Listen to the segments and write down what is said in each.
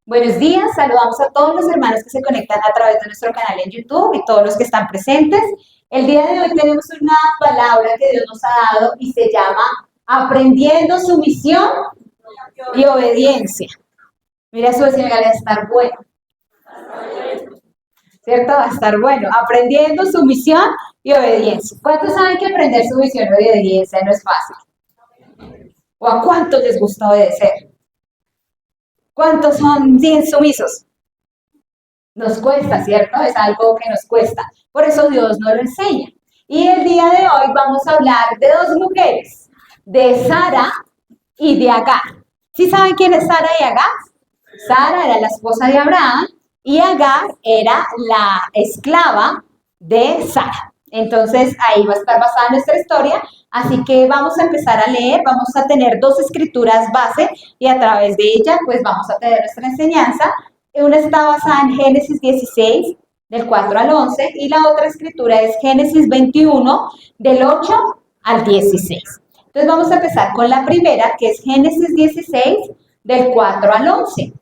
Buenos días, saludamos a todos los hermanos que se conectan a través de nuestro canal en YouTube y todos los que están presentes. El día de hoy tenemos una palabra que Dios nos ha dado y se llama aprendiendo sumisión y obediencia. Mira, su vecino, va a estar bueno, ¿cierto? Va a estar bueno. Aprendiendo sumisión y obediencia. ¿Cuántos saben que aprender sumisión y obediencia no es fácil? ¿O a cuántos les gusta obedecer? ¿Cuántos son bien sumisos? Nos cuesta, ¿cierto? Es algo que nos cuesta. Por eso Dios nos lo enseña. Y el día de hoy vamos a hablar de dos mujeres, de Sara y de Agar. ¿Sí saben quién es Sara y Agar? Sara era la esposa de Abraham y Agar era la esclava de Sara. Entonces ahí va a estar basada nuestra historia. Así que vamos a empezar a leer, vamos a tener dos escrituras base y a través de ellas pues vamos a tener nuestra enseñanza. Una está basada en Génesis 16, del 4 al 11, y la otra escritura es Génesis 21, del 8 al 16. Entonces vamos a empezar con la primera, que es Génesis 16, del 4 al 11.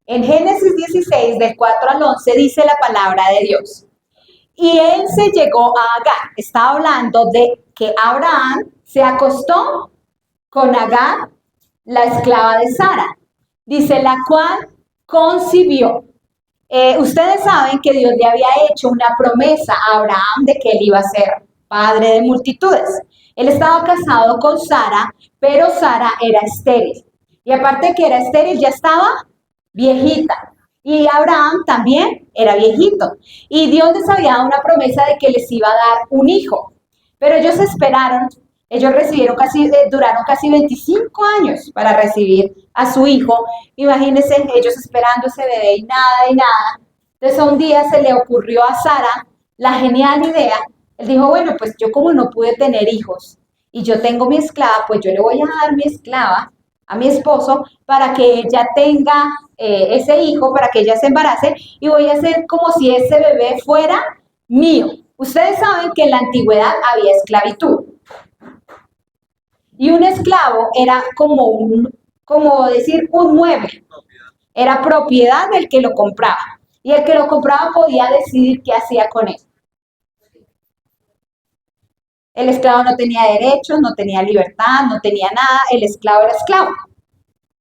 En Génesis 16, del 4 al 11, dice la palabra de Dios. Y él se llegó a Agar. Está hablando de que Abraham se acostó con Agar, la esclava de Sara. Dice, la cual concibió. Ustedes saben que Dios le había hecho una promesa a Abraham de que él iba a ser padre de multitudes. Él estaba casado con Sara, pero Sara era estéril. Y aparte de que era estéril, ya estaba viejita. Y Abraham también era viejito. Y Dios les había dado una promesa de que les iba a dar un hijo. Pero ellos esperaron, ellos duraron casi 25 años para recibir a su hijo. Imagínense ellos esperando ese bebé y nada y nada. Entonces un día se le ocurrió a Sara la genial idea. Él dijo, bueno, pues yo como no pude tener hijos y yo tengo mi esclava, pues yo le voy a dar mi esclava a mi esposo para que ella tenga ese hijo, para que ella se embarace y voy a hacer como si ese bebé fuera mío. Ustedes saben que en la antigüedad había esclavitud. Y un esclavo era como decir, un mueble. Era propiedad del que lo compraba. Y el que lo compraba podía decidir qué hacía con él. El esclavo no tenía derechos, no tenía libertad, no tenía nada. El esclavo era esclavo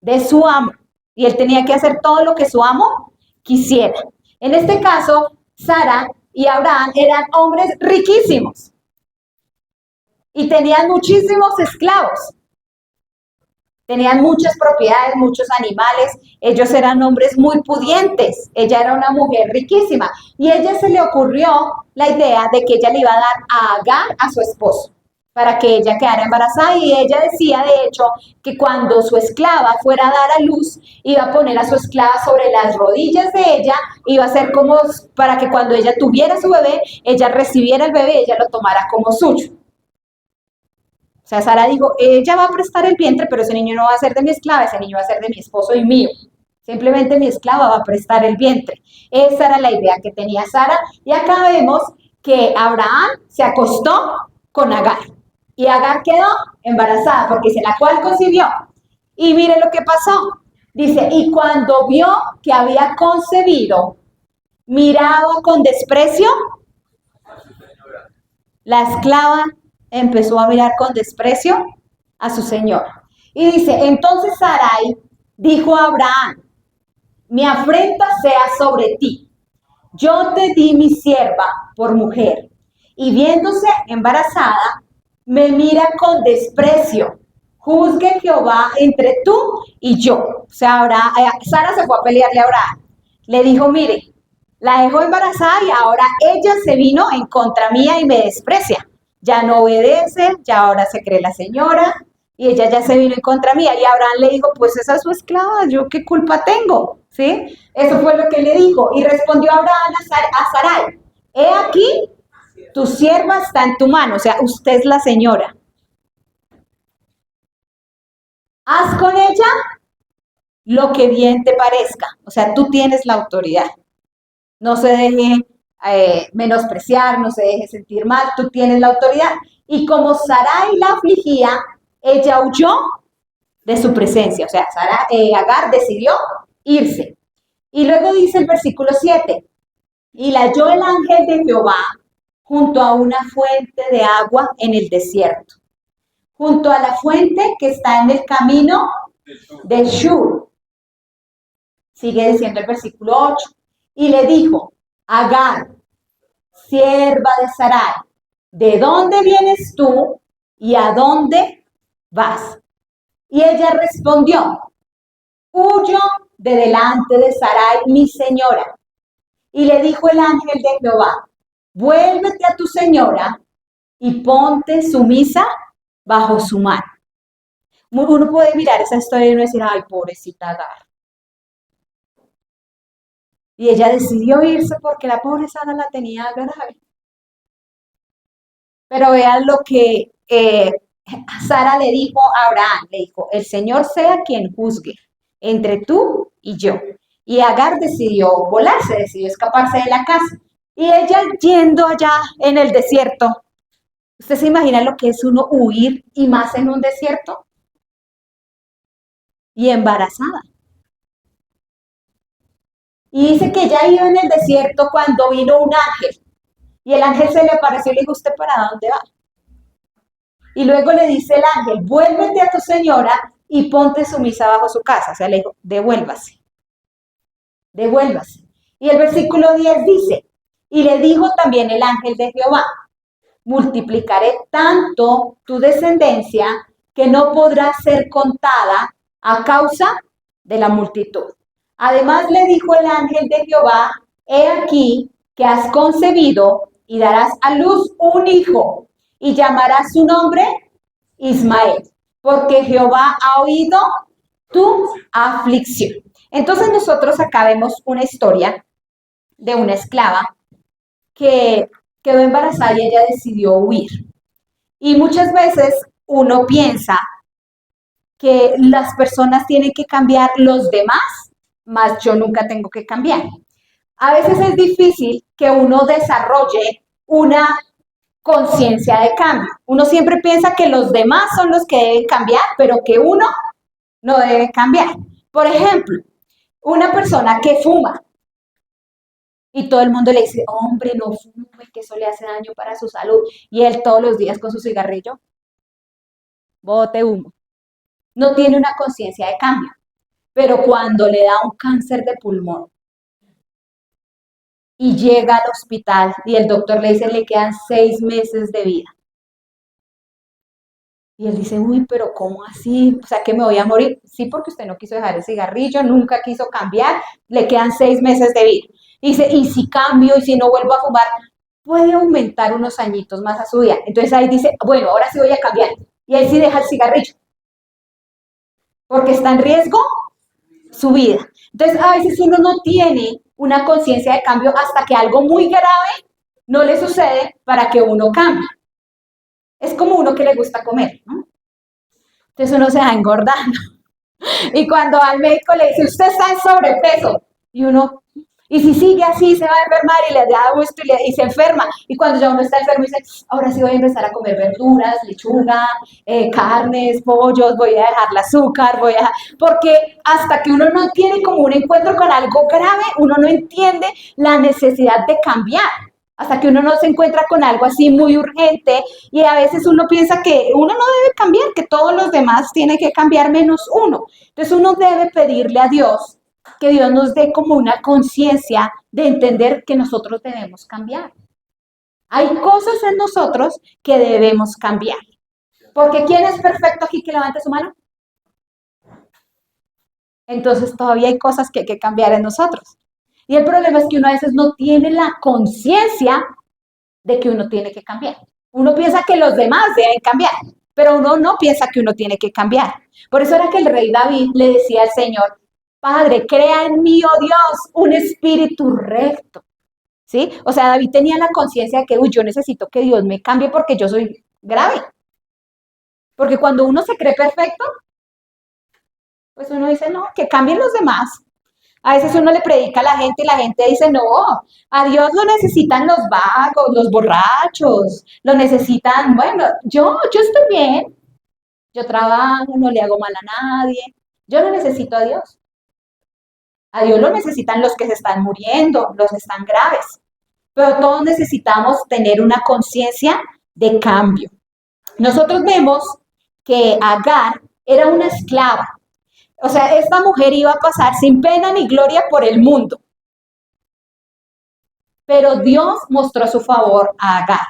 de su amo. Y él tenía que hacer todo lo que su amo quisiera. En este caso, Sara y Abraham eran hombres riquísimos. Y tenían muchísimos esclavos. Tenían muchas propiedades, muchos animales. Ellos eran hombres muy pudientes. Ella era una mujer riquísima. Y a ella se le ocurrió la idea de que ella le iba a dar a Agar a su esposo para que ella quedara embarazada. Y ella decía, de hecho, que cuando su esclava fuera a dar a luz, iba a poner a su esclava sobre las rodillas de ella, iba a ser como para que cuando ella tuviera su bebé, ella recibiera el bebé y ella lo tomara como suyo. O sea, Sara dijo, ella va a prestar el vientre, pero ese niño no va a ser de mi esclava, ese niño va a ser de mi esposo y mío. Simplemente mi esclava va a prestar el vientre. Esa era la idea que tenía Sara. Y acá vemos que Abraham se acostó con Agar. Y Agar quedó embarazada, porque se la cual concibió. Y mire lo que pasó. Dice, y cuando vio que había concebido, miraba con desprecio la esclava empezó a mirar con desprecio a su señor. Y dice, entonces Sarai dijo a Abraham, mi afrenta sea sobre ti. Yo te di mi sierva por mujer. Y viéndose embarazada, me mira con desprecio. Juzgue Jehová entre tú y yo. O sea, Sara se fue a pelearle a Abraham. Le dijo, mire, la dejó embarazada y ahora ella se vino en contra mía y me desprecia. Ya no obedece, ya ahora se cree la señora y ella ya se vino en contra mía. Y Abraham le dijo, pues esa es su esclava, ¿yo qué culpa tengo? ¿Sí? Eso fue lo que le dijo. Y respondió Abraham a Sarai, he aquí, tu sierva está en tu mano, o sea, usted es la señora. Haz con ella lo que bien te parezca, o sea, tú tienes la autoridad. No se deje menospreciar, no se deje sentir mal, tú tienes la autoridad. Y como Sarai la afligía, ella huyó de su presencia. O sea, Agar decidió irse. Y luego dice el versículo 7, y la halló el ángel de Jehová junto a una fuente de agua en el desierto, junto a la fuente que está en el camino de Shur. Sigue diciendo el versículo 8, y le dijo, Agar, sierva de Sarai, ¿de dónde vienes tú y a dónde vas? Y ella respondió, huyo de delante de Sarai, mi señora. Y le dijo el ángel de Jehová, vuélvete a tu señora y ponte sumisa bajo su mano. Uno puede mirar esa historia y uno decir, ay, pobrecita Agar. Y ella decidió irse porque la pobre Sara la tenía grave. Pero vean lo que Sara le dijo a Abraham, le dijo, el Señor sea quien juzgue entre tú y yo. Y Agar decidió volarse, decidió escaparse de la casa. Y ella yendo allá en el desierto, ¿usted se imagina lo que es uno huir y más en un desierto? Y embarazada. Y dice que ella iba en el desierto cuando vino un ángel. Y el ángel se le apareció y le dijo, ¿usted para dónde va? Y luego le dice el ángel, vuélvete a tu señora y ponte sumisa bajo su casa. O sea, le dijo, devuélvase, devuélvase. Y el versículo 10 dice, y le dijo también el ángel de Jehová, multiplicaré tanto tu descendencia que no podrá ser contada a causa de la multitud. Además le dijo el ángel de Jehová, he aquí que has concebido y darás a luz un hijo y llamarás su nombre Ismael, porque Jehová ha oído tu aflicción. Entonces nosotros acá vemos una historia de una esclava que quedó embarazada y ella decidió huir. Y muchas veces uno piensa que las personas tienen que cambiar los demás, más yo nunca tengo que cambiar. A veces es difícil que uno desarrolle una conciencia de cambio. Uno siempre piensa que los demás son los que deben cambiar, pero que uno no debe cambiar. Por ejemplo, una persona que fuma y todo el mundo le dice, hombre, no fume, que eso le hace daño para su salud. Y él todos los días con su cigarrillo, bote humo. No tiene una conciencia de cambio. Pero cuando le da un cáncer de pulmón y llega al hospital y el doctor le dice, le quedan 6 meses de vida. Y él dice, uy, pero ¿cómo así? O sea, que me voy a morir. Sí, porque usted no quiso dejar el cigarrillo, nunca quiso cambiar, le quedan 6 meses de vida. Y dice, y si cambio y si no vuelvo a fumar, puede aumentar unos añitos más a su vida. Entonces ahí dice, bueno, ahora sí voy a cambiar. Y ahí sí deja el cigarrillo. Porque está en riesgo su vida. Entonces a veces uno no tiene una conciencia de cambio hasta que algo muy grave no le sucede para que uno cambie. Es como uno que le gusta comer, ¿no? Entonces uno se va engordando. Y cuando al médico le dice, usted está en sobrepeso, y uno, y si sigue así, se va a enfermar y le da gusto y se enferma. Y cuando ya uno está enfermo, dice, ahora sí voy a empezar a comer verduras, lechuga, carnes, pollos, voy a dejar el azúcar, porque hasta que uno no tiene como un encuentro con algo grave, uno no entiende la necesidad de cambiar. Hasta que uno no se encuentra con algo así muy urgente y a veces uno piensa que uno no debe cambiar, que todos los demás tienen que cambiar menos uno. Entonces uno debe pedirle a Dios que Dios nos dé como una conciencia de entender que nosotros debemos cambiar. Hay cosas en nosotros que debemos cambiar. Porque ¿quién es perfecto aquí que levante su mano? Entonces todavía hay cosas que hay que cambiar en nosotros. Y el problema es que uno a veces no tiene la conciencia de que uno tiene que cambiar. Uno piensa que los demás deben cambiar, pero uno no piensa que uno tiene que cambiar. Por eso era que el rey David le decía al Señor, Padre, crea en mí, oh Dios, un espíritu recto. ¿Sí? O sea, David tenía la conciencia de que, uy, yo necesito que Dios me cambie porque yo soy grave. Porque cuando uno se cree perfecto, pues uno dice, no, que cambien los demás. A veces uno le predica a la gente y la gente dice, no, a Dios lo necesitan los vagos, los borrachos, lo necesitan, bueno, yo estoy bien, yo trabajo, no le hago mal a nadie, yo no necesito a Dios. A Dios lo necesitan los que se están muriendo, los que están graves. Pero todos necesitamos tener una conciencia de cambio. Nosotros vemos que Agar era una esclava. O sea, esta mujer iba a pasar sin pena ni gloria por el mundo. Pero Dios mostró su favor a Agar,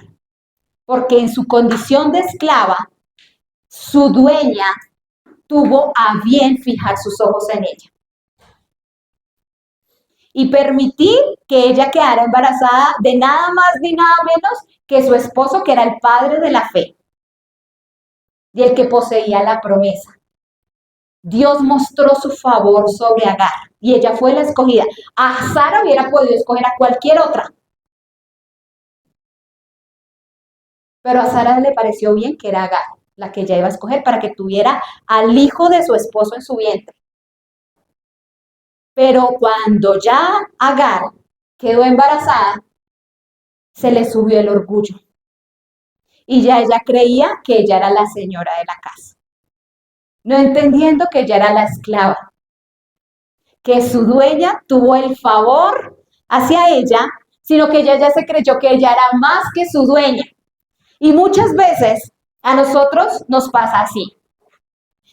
porque en su condición de esclava, su dueña tuvo a bien fijar sus ojos en ella y permitir que ella quedara embarazada de nada más ni nada menos que su esposo, que era el padre de la fe y el que poseía la promesa. Dios mostró su favor sobre Agar y ella fue la escogida. A Sara hubiera podido escoger a cualquier otra, pero a Sara le pareció bien que era Agar la que ella iba a escoger para que tuviera al hijo de su esposo en su vientre. Pero cuando ya Agar quedó embarazada, se le subió el orgullo. Y ya ella creía que ella era la señora de la casa, no entendiendo que ella era la esclava, que su dueña tuvo el favor hacia ella, sino que ella ya se creyó que ella era más que su dueña. Y muchas veces a nosotros nos pasa así.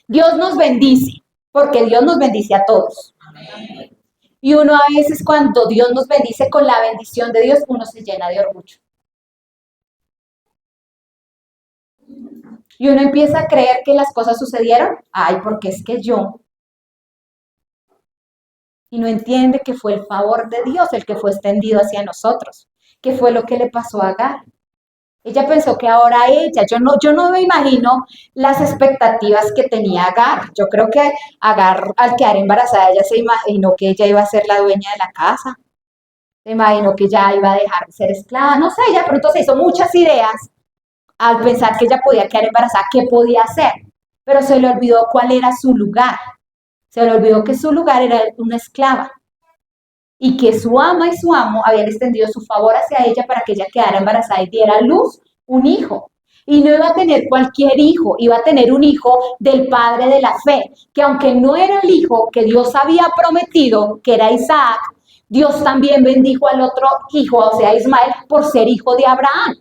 Dios nos bendice, porque Dios nos bendice a todos. Amén. Y uno a veces cuando Dios nos bendice con la bendición de Dios, uno se llena de orgullo. Y uno empieza a creer que las cosas sucedieron, ay, porque es que yo. Y no entiende que fue el favor de Dios el que fue extendido hacia nosotros, que fue lo que le pasó a Agar. Ella pensó que ahora ella, yo no me imagino las expectativas que tenía Agar. Yo creo que Agar, al quedar embarazada, ella se imaginó que ella iba a ser la dueña de la casa. Se imaginó que ya iba a dejar de ser esclava. No sé, ella pronto se hizo muchas ideas al pensar que ella podía quedar embarazada, qué podía hacer. Pero se le olvidó cuál era su lugar. Se le olvidó que su lugar era una esclava. Y que su ama y su amo habían extendido su favor hacia ella para que ella quedara embarazada y diera a luz un hijo. Y no iba a tener cualquier hijo, iba a tener un hijo del padre de la fe, que aunque no era el hijo que Dios había prometido, que era Isaac, Dios también bendijo al otro hijo, o sea, Ismael, por ser hijo de Abraham.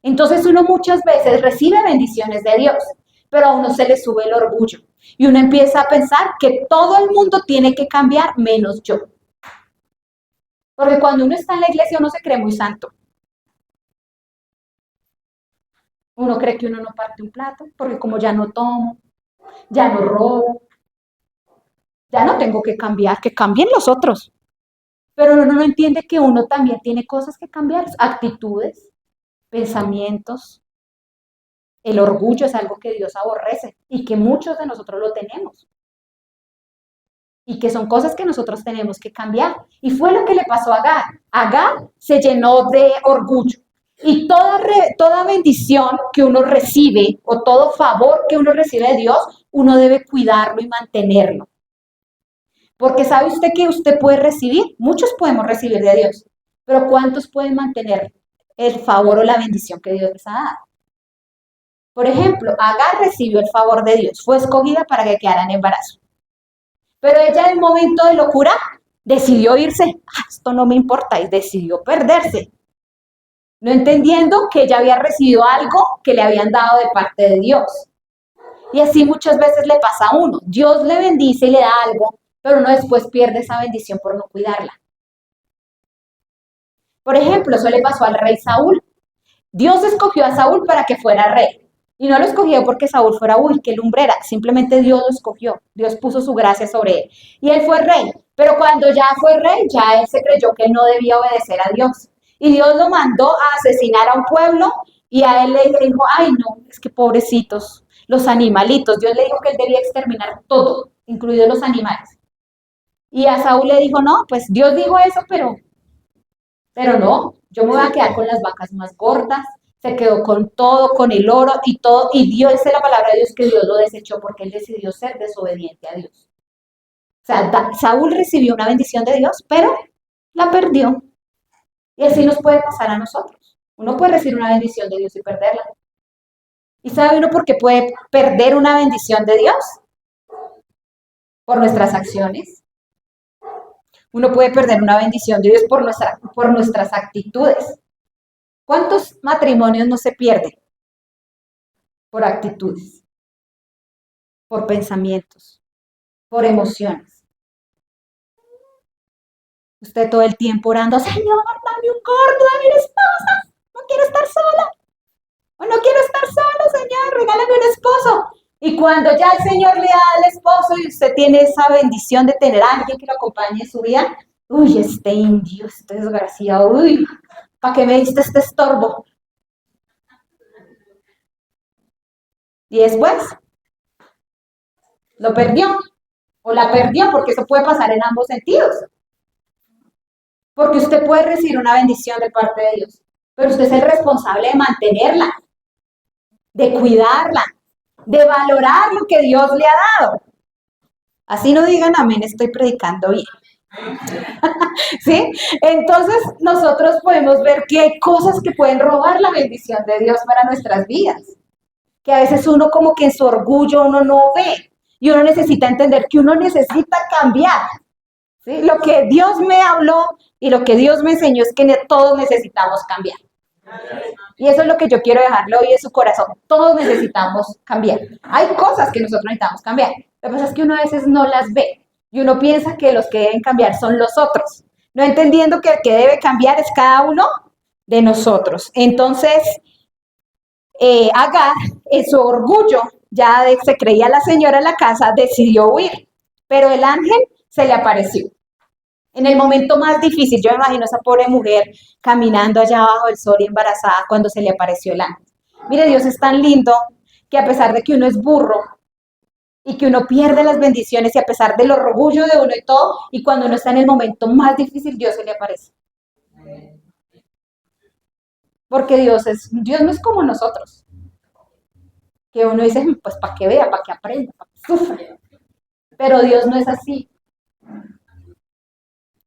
Entonces uno muchas veces recibe bendiciones de Dios, pero a uno se le sube el orgullo y uno empieza a pensar que todo el mundo tiene que cambiar menos yo. Porque cuando uno está en la iglesia uno se cree muy santo. Uno cree que uno no parte un plato, porque como ya no tomo, ya no robo, ya no tengo que cambiar, que cambien los otros. Pero uno no entiende que uno también tiene cosas que cambiar, actitudes, pensamientos. El orgullo es algo que Dios aborrece y que muchos de nosotros lo tenemos. Y que son cosas que nosotros tenemos que cambiar. Y fue lo que le pasó a Agar. Agar se llenó de orgullo. Y toda bendición que uno recibe o todo favor que uno recibe de Dios, uno debe cuidarlo y mantenerlo. Porque ¿sabe usted que usted puede recibir? Muchos podemos recibir de Dios. Pero ¿cuántos pueden mantener el favor o la bendición que Dios les ha dado? Por ejemplo, Agar recibió el favor de Dios. Fue escogida para que quedara en embarazo. Pero ella en un momento de locura decidió irse. Esto no me importa, y decidió perderse. No entendiendo que ella había recibido algo que le habían dado de parte de Dios. Y así muchas veces le pasa a uno. Dios le bendice y le da algo, pero uno después pierde esa bendición por no cuidarla. Por ejemplo, eso le pasó al rey Saúl. Dios escogió a Saúl para que fuera rey. Y no lo escogió porque Saúl fuera, qué lumbrera. Simplemente Dios lo escogió. Dios puso su gracia sobre él. Y él fue rey. Pero cuando ya fue rey, ya él se creyó que no debía obedecer a Dios. Y Dios lo mandó a asesinar a un pueblo y a él le dijo, ay no, es que pobrecitos, los animalitos. Dios le dijo que él debía exterminar todo, incluidos los animales. Y a Saúl le dijo, no, pues Dios dijo eso, pero no, yo me voy a quedar con las vacas más gordas. Se quedó con todo, con el oro y todo, y Dios, esa es la palabra de Dios, que Dios lo desechó porque él decidió ser desobediente a Dios. O sea, Saúl recibió una bendición de Dios, pero la perdió. Y así nos puede pasar a nosotros. Uno puede recibir una bendición de Dios y perderla. ¿Y sabe uno por qué puede perder una bendición de Dios? por nuestras acciones. Uno puede perder una bendición de Dios por nuestras actitudes. ¿Cuántos matrimonios no se pierden? Por actitudes, por pensamientos, por emociones. Usted todo el tiempo orando, Señor, dame un gordo, dame una esposa, no quiero estar sola. O no quiero estar solo, Señor, regálame un esposo. Y cuando ya el Señor le da al esposo y usted tiene esa bendición de tener a alguien que lo acompañe en su vida, uy, este indio, este desgraciado, uy, ¿para qué me diste este estorbo? Y después lo perdió o la perdió, porque eso puede pasar en ambos sentidos. Porque usted puede recibir una bendición de parte de Dios, pero usted es el responsable de mantenerla, de cuidarla, de valorar lo que Dios le ha dado. Así no digan amén, estoy predicando bien. ¿Sí? Entonces nosotros podemos ver que hay cosas que pueden robar la bendición de Dios para nuestras vidas. Que a veces uno como que en su orgullo uno no ve. Y uno necesita entender que uno necesita cambiar. ¿Sí? Lo que Dios me habló y lo que Dios me enseñó es que todos necesitamos cambiar. Y eso es lo que yo quiero dejarle hoy en su corazón. Todos necesitamos cambiar. Hay cosas que nosotros necesitamos cambiar. Lo que pasa es que uno a veces no las ve. Y uno piensa que los que deben cambiar son los otros. No entendiendo que el que debe cambiar es cada uno de nosotros. Entonces, Agar, en su orgullo, se creía la señora en la casa, decidió huir. Pero el ángel se le apareció. En el momento más difícil, yo me imagino a esa pobre mujer caminando allá abajo del sol y embarazada cuando se le apareció el ángel. Mire, Dios es tan lindo que a pesar de que uno es burro y que uno pierde las bendiciones y a pesar del orgullo de uno y todo, y cuando uno está en el momento más difícil, Dios se le aparece. Porque Dios no es como nosotros. Que uno dice, pues para que vea, para que aprenda, para que sufra. Pero Dios no es así.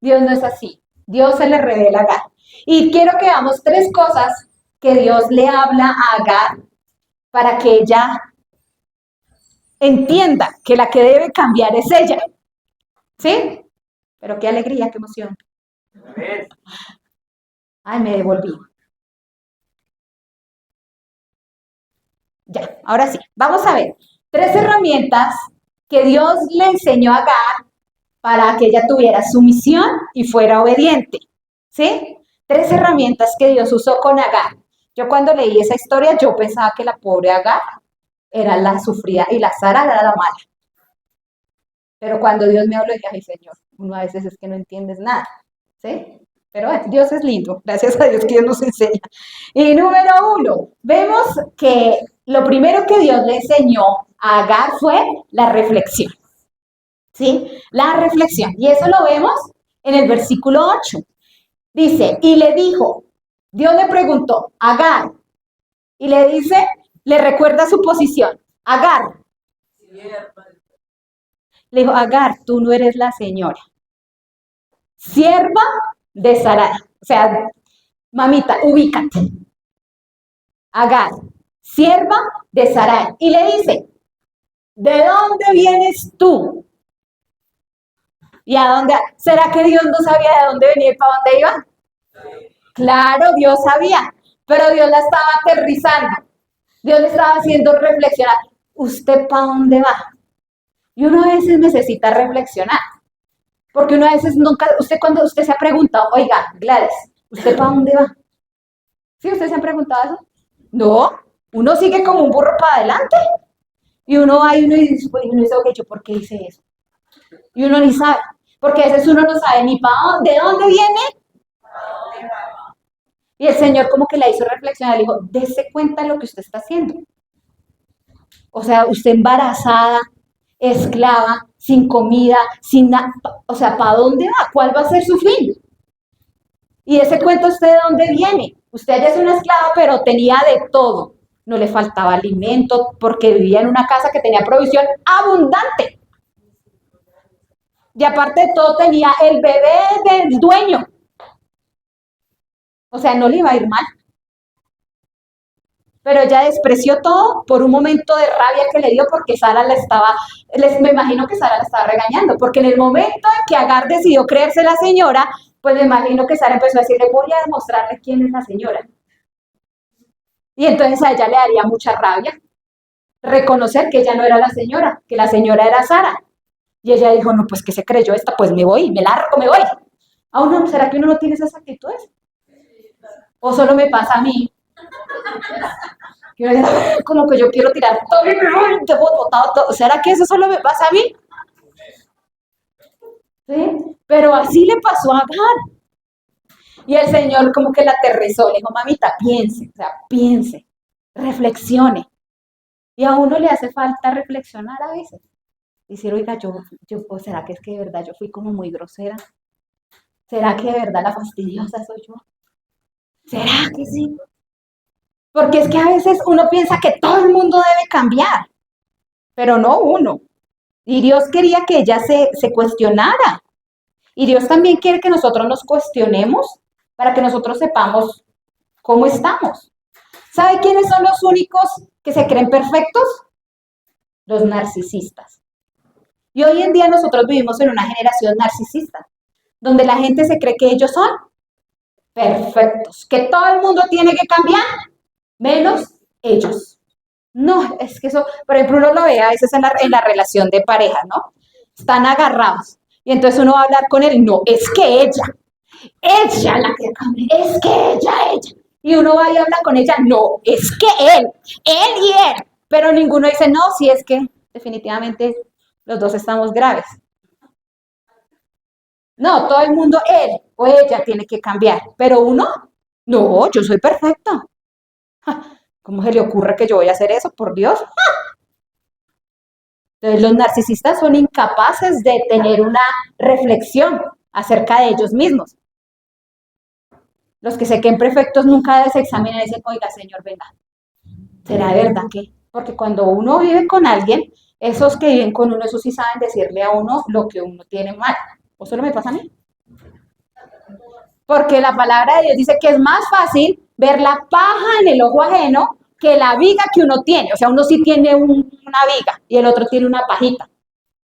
Dios no es así. Dios se le revela a Agar. Y quiero que veamos 3 cosas que Dios le habla a Agar para que ella entienda que la que debe cambiar es ella. ¿Sí? Pero qué alegría, qué emoción. Ay, me devolví. Ya, ahora sí. Vamos a ver. 3 herramientas que Dios le enseñó a Agar para que ella tuviera sumisión y fuera obediente. ¿Sí? 3 herramientas que Dios usó con Agar. Yo cuando leí esa historia, yo pensaba que la pobre Agar era la sufrida y la Sara era la mala. Pero cuando Dios me habló, dije, ay Señor, uno a veces es que no entiendes nada. ¿Sí? Pero bueno, Dios es lindo, gracias a Dios que Dios nos enseña. Y número 1, vemos que lo primero que Dios le enseñó a Agar fue la reflexión. ¿Sí? La reflexión. Y eso lo vemos en el versículo 8. Dice, y le dijo, Dios le preguntó, Agar, y le dice, le recuerda su posición, Agar. Le dijo, Agar, tú no eres la señora. Sierva de Sarai. O sea, mamita, ubícate. Agar, sierva de Sarai. Y le dice, ¿de dónde vienes tú? ¿Y a dónde? ¿Será que Dios no sabía de dónde venía y para dónde iba? Claro, Dios sabía, pero Dios la estaba aterrizando. Dios le estaba haciendo reflexionar. ¿Usted para dónde va? Y uno a veces necesita reflexionar. Porque uno a veces nunca, cuando usted se ha preguntado, oiga, Gladys, ¿usted para dónde va? ¿Sí? ¿Usted se ha preguntado eso? No, uno sigue como un burro para adelante. Y uno va y uno dice, ok, ¿yo por qué hice eso? Y uno ni sabe. Porque a veces uno no sabe ni para dónde, de dónde viene. Y el Señor como que la hizo reflexionar, le dijo, dése cuenta de lo que usted está haciendo. O sea, usted embarazada, esclava, sin comida, sin nada. O sea, ¿para dónde va? ¿Cuál va a ser su fin? Y ese cuento, ¿usted de dónde viene? Usted ya es una esclava, pero tenía de todo. No le faltaba alimento porque vivía en una casa que tenía provisión abundante. Y aparte de todo, tenía el bebé del dueño. O sea, no le iba a ir mal. Pero ella despreció todo por un momento de rabia que le dio porque Sara le estaba, me imagino que Sara la estaba regañando, porque en el momento en que Agar decidió creerse la señora, pues me imagino que Sara empezó a decirle, voy a demostrarle quién es la señora. Y entonces a ella le daría mucha rabia reconocer que ella no era la señora, que la señora era Sara. Y ella dijo, no, pues que se creyó esta, pues me voy, me largo, me voy. ¿A uno, será que uno no tiene esas actitudes? ¿O solo me pasa a mí? Como que yo quiero tirar todo, te botado todo. ¿Será que eso solo me pasa a mí? ¿Sí? Pero así le pasó a Agar. Y el Señor como que la aterrizó, le dijo, mamita, piense, o sea, piense, reflexione. Y a uno le hace falta reflexionar a veces. Decir, oiga, ¿o será que es que de verdad yo fui como muy grosera? ¿Será que de verdad la fastidiosa soy yo? ¿Será que sí? Porque es que a veces uno piensa que todo el mundo debe cambiar, pero no uno. Y Dios quería que ella se cuestionara. Y Dios también quiere que nosotros nos cuestionemos para que nosotros sepamos cómo estamos. ¿Sabe quiénes son los únicos que se creen perfectos? Los narcisistas. Y hoy en día nosotros vivimos en una generación narcisista, donde la gente se cree que ellos son perfectos, que todo el mundo tiene que cambiar, menos ellos. No, es que eso, por ejemplo, uno lo ve a veces en la relación de pareja, ¿no? Están agarrados. Y entonces uno va a hablar con él, no, es que ella la que cambia, es que ella. Y uno va y habla con ella, no, es que él y él. Pero ninguno dice, no, si es que definitivamente los dos estamos graves. No, todo el mundo, él o ella tiene que cambiar. Pero uno, no, yo soy perfecto. ¿Cómo se le ocurre que yo voy a hacer eso? Por Dios. Entonces, los narcisistas son incapaces de tener una reflexión acerca de ellos mismos. Los que se creen perfectos nunca se examinan y dicen, oiga, señor, venga, ¿será de verdad que? Porque cuando uno vive con alguien, esos que viven con uno, esos sí saben decirle a uno lo que uno tiene mal. ¿O solo me pasa a mí? Porque la palabra de Dios dice que es más fácil ver la paja en el ojo ajeno que la viga que uno tiene. O sea, uno sí tiene una viga y el otro tiene una pajita.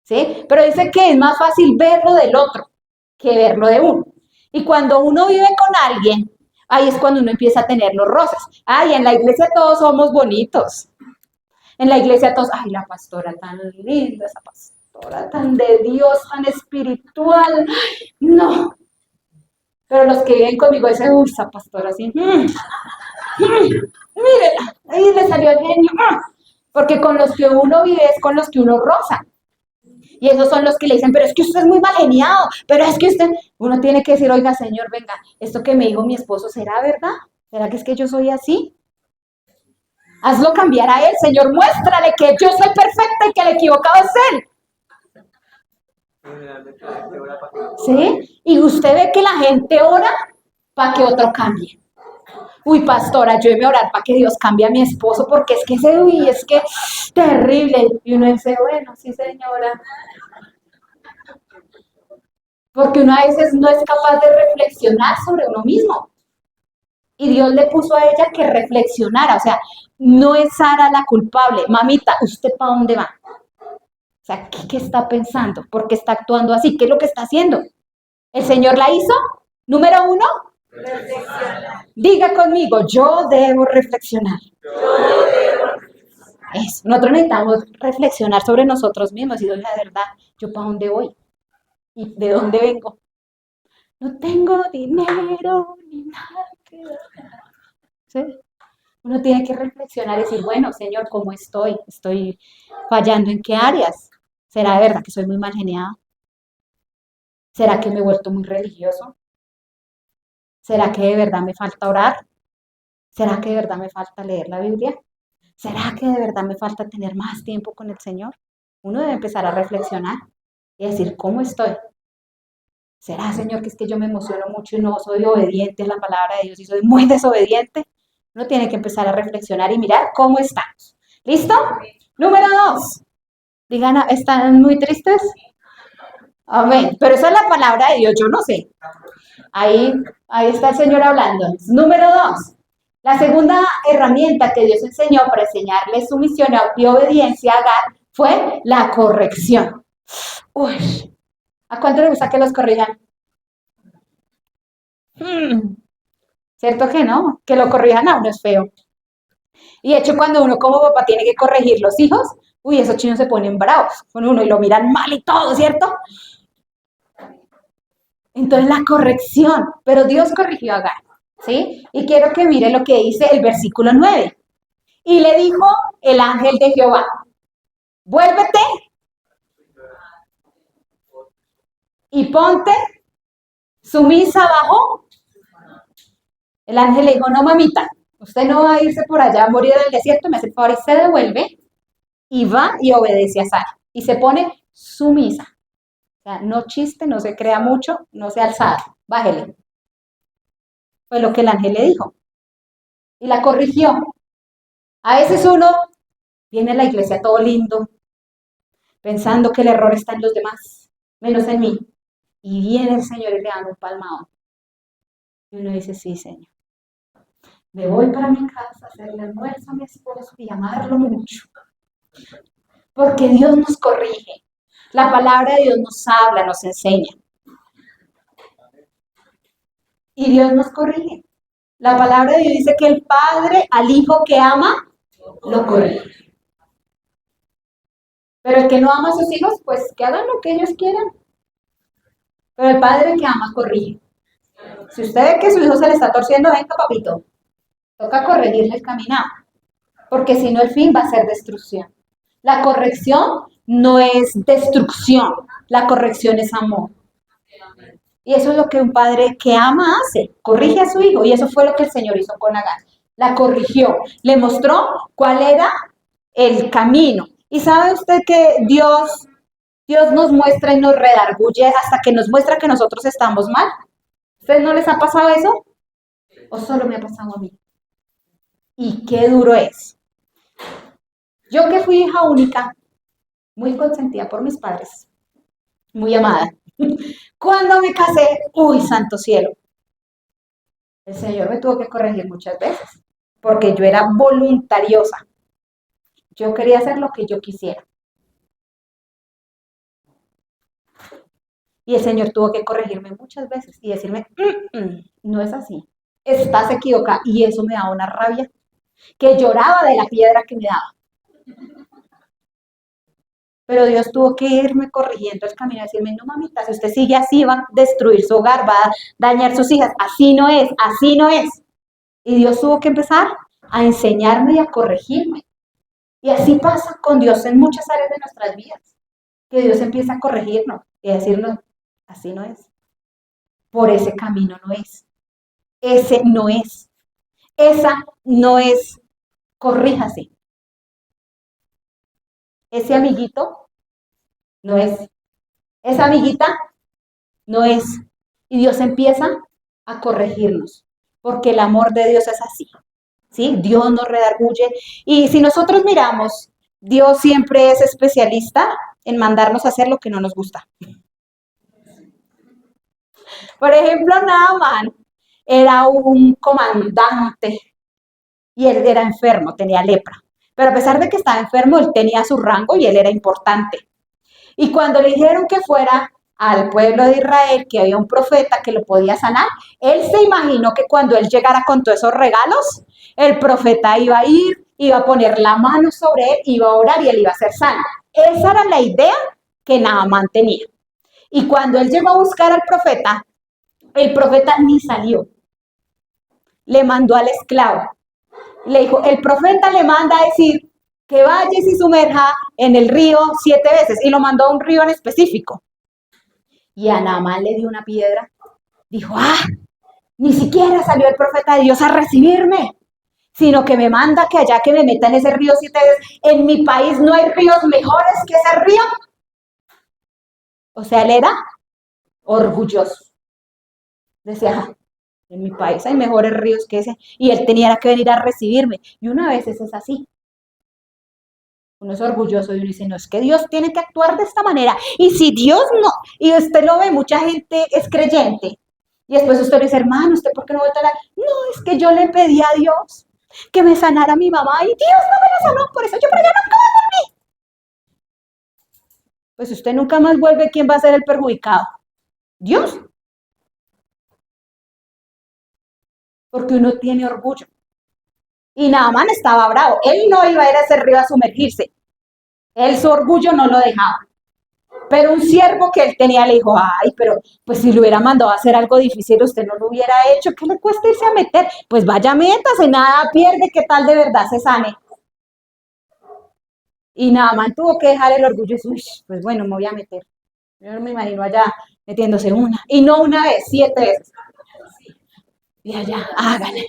¿Sí? Pero dice que es más fácil verlo del otro que verlo de uno. Y cuando uno vive con alguien, ahí es cuando uno empieza a tener los roces. Ay, en la iglesia todos somos bonitos. En la iglesia todos, ay, la pastora tan linda, esa pastora tan de Dios, tan espiritual. No. Pero los que viven conmigo dicen, uy, esa pastora así. Mírenla, ahí le salió el genio. Porque con los que uno vive es con los que uno roza. Y esos son los que le dicen, pero es que usted es muy mal geniado, pero es que usted, uno tiene que decir, oiga, señor, venga, esto que me dijo mi esposo, ¿será verdad? ¿Será que es que yo soy así? Hazlo cambiar a él, Señor, muéstrale que yo soy perfecta y que el equivocado es él. ¿Sí? Y usted ve que la gente ora para que otro cambie. Uy, pastora, yo iba a orar para que Dios cambie a mi esposo, porque es que ese, uy, es que terrible. Y uno dice, bueno, sí, señora. Porque uno a veces no es capaz de reflexionar sobre uno mismo. Y Dios le puso a ella que reflexionara. O sea, no es Sara la culpable. Mamita, ¿usted para dónde va? O sea, ¿qué está pensando? ¿Por qué está actuando así? ¿Qué es lo que está haciendo? ¿El Señor la hizo? Número uno, reflexionar. Diga conmigo, yo debo reflexionar. Eso. Nosotros necesitamos reflexionar sobre nosotros mismos y decir, la verdad, ¿yo para dónde voy? ¿Y de dónde vengo? No tengo dinero ni nada que ver. ¿Sí? Uno tiene que reflexionar y decir, bueno, Señor, ¿cómo estoy? ¿Estoy fallando en qué áreas? ¿Será de verdad que soy muy mal geniada? ¿Será que me he vuelto muy religioso? ¿Será que de verdad me falta orar? ¿Será que de verdad me falta leer la Biblia? ¿Será que de verdad me falta tener más tiempo con el Señor? Uno debe empezar a reflexionar y decir, ¿cómo estoy? ¿Será, Señor, que es que yo me emociono mucho y no soy obediente a la palabra de Dios y soy muy desobediente? Uno tiene que empezar a reflexionar y mirar cómo estamos. ¿Listo? Número 2. Digan, ¿están muy tristes? Amén. Pero esa es la palabra de Dios, yo no sé. Ahí está el Señor hablando. Número 2. La segunda herramienta que Dios enseñó para enseñarle sumisión y obediencia a Agar fue la corrección. Uy, ¿a cuánto le gusta que los corrijan? ¿Cierto que no? Que lo corrijan a uno es feo. Y de hecho, cuando uno como papá tiene que corregir los hijos, uy, esos chinos se ponen bravos con uno y lo miran mal y todo, ¿cierto? Entonces la corrección, pero Dios corrigió a Agar, ¿sí? Y quiero que mire lo que dice el versículo 9. Y le dijo el ángel de Jehová, vuélvete y ponte sumisa abajo. El ángel le dijo, no mamita, usted no va a irse por allá a morir en el desierto, me hace el favor y se devuelve y va y obedece a Sara. Y se pone sumisa. O sea, no chiste, no se crea mucho, no sea alzada, bájele. Fue lo que el ángel le dijo. Y la corrigió. A veces uno viene a la iglesia todo lindo, pensando que el error está en los demás, menos en mí. Y viene el Señor y le da un palmado. Y uno dice, sí, Señor. Me voy para mi casa a hacerle almuerzo a mi esposo y amarlo mucho. Porque Dios nos corrige. La palabra de Dios nos habla, nos enseña. Y Dios nos corrige. La palabra de Dios dice que el padre al hijo que ama, lo corrige. Pero el que no ama a sus hijos, pues que hagan lo que ellos quieran. Pero el padre que ama, corrige. Si usted ve que su hijo se le está torciendo, venga, papito. Toca corregirle el caminado. Porque si no, el fin va a ser destrucción. La corrección no es destrucción. La corrección es amor. Y eso es lo que un padre que ama hace. Corrige a su hijo. Y eso fue lo que el Señor hizo con Agar. La corrigió. Le mostró cuál era el camino. Y sabe usted que Dios nos muestra y nos redarguye hasta que nos muestra que nosotros estamos mal. ¿Ustedes no les ha pasado eso? ¿O solo me ha pasado a mí? Y qué duro es. Yo que fui hija única, muy consentida por mis padres, muy amada. Cuando me casé, uy, santo cielo, el Señor me tuvo que corregir muchas veces, porque yo era voluntariosa. Yo quería hacer lo que yo quisiera. Y el Señor tuvo que corregirme muchas veces y decirme, no es así, estás equivocada. Y eso me daba una rabia, que lloraba de la piedra que me daba. Pero Dios tuvo que irme corrigiendo el camino y decirme, no mamita, si usted sigue así va a destruir su hogar, va a dañar sus hijas, así no es, así no es. Y Dios tuvo que empezar a enseñarme y a corregirme. Y así pasa con Dios en muchas áreas de nuestras vidas, que Dios empieza a corregirnos y a decirnos, así no es, por ese camino no es, ese no es, esa no es, corríjase. Ese amiguito no es, esa amiguita no es. Y Dios empieza a corregirnos, porque el amor de Dios es así, ¿sí? Dios nos redarguye. Y si nosotros miramos, Dios siempre es especialista en mandarnos a hacer lo que no nos gusta. Por ejemplo, Naaman era un comandante y él era enfermo, tenía lepra. Pero a pesar de que estaba enfermo, él tenía su rango y él era importante. Y cuando le dijeron que fuera al pueblo de Israel, que había un profeta que lo podía sanar, él se imaginó que cuando él llegara con todos esos regalos, el profeta iba a ir, iba a poner la mano sobre él, iba a orar y él iba a ser sano. Esa era la idea que Naamán tenía. Y cuando él llegó a buscar al profeta, el profeta ni salió. Le mandó al esclavo. Le dijo, el profeta le manda a decir que vaya y se sumerja en el río 7 veces. Y lo mandó a un río en específico. Y a Naamán le dio una piedra. Dijo, ni siquiera salió el profeta de Dios a recibirme, sino que me manda que allá que me meta en ese río 7 veces. En mi país no hay ríos mejores que ese río. O sea, él era orgulloso. Decía, en mi país hay mejores ríos que ese. Y él tenía que venir a recibirme. Y una vez es así. Uno es orgulloso y uno dice, no, es que Dios tiene que actuar de esta manera. Y si Dios no, y usted lo ve, mucha gente es creyente Y después usted le dice, hermano, ¿usted por qué no vuelve a la? No, es que yo le pedí a Dios que me sanara a mi mamá y Dios no me la sanó, por eso yo por allá nunca volví. Pues si usted nunca más vuelve, ¿quién va a ser el perjudicado? Dios. Porque uno tiene orgullo. Y Naamán estaba bravo. Él no iba a ir a ese río a sumergirse. Él su orgullo no lo dejaba. Pero un siervo que él tenía le dijo, ay, pero pues si lo hubiera mandado a hacer algo difícil, usted no lo hubiera hecho. ¿Qué le cuesta irse a meter? Pues vaya, métase, nada pierde, ¿qué tal de verdad se sane? Y Naamán tuvo que dejar el orgullo y dice, uy, pues bueno, me voy a meter. Yo no me imagino allá metiéndose una. Y no una vez, 7 veces. Y allá, hágale.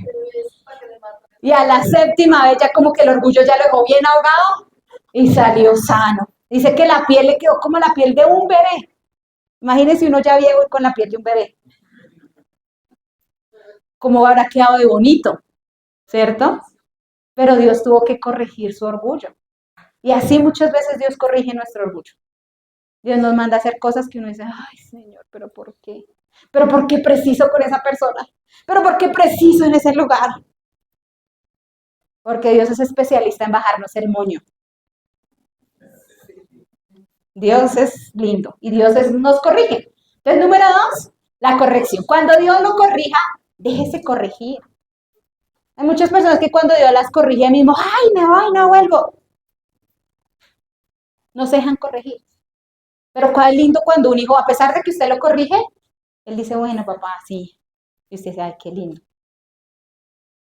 Y a la séptima vez ya como que el orgullo ya lo dejó bien ahogado y salió sano. Dice que la piel le quedó como la piel de un bebé. Imagínense uno ya viejo y con la piel de un bebé. ¿Cómo habrá quedado de bonito? ¿Cierto? Pero Dios tuvo que corregir su orgullo. Y así muchas veces Dios corrige nuestro orgullo. Dios nos manda a hacer cosas que uno dice, ay Señor, pero ¿por qué? ¿Pero por qué preciso con esa persona? ¿Pero por qué preciso en ese lugar? Porque Dios es especialista en bajarnos el moño. Dios es lindo y Dios nos corrige. Entonces, número 2, la corrección. Cuando Dios lo corrija, déjese corregir. Hay muchas personas que cuando Dios las corrige mismo, ay, me voy, no vuelvo. No se dejan corregir. Pero cuál lindo cuando un hijo, a pesar de que usted lo corrige, él dice, bueno, papá, sí. Y usted dice, ay, qué lindo.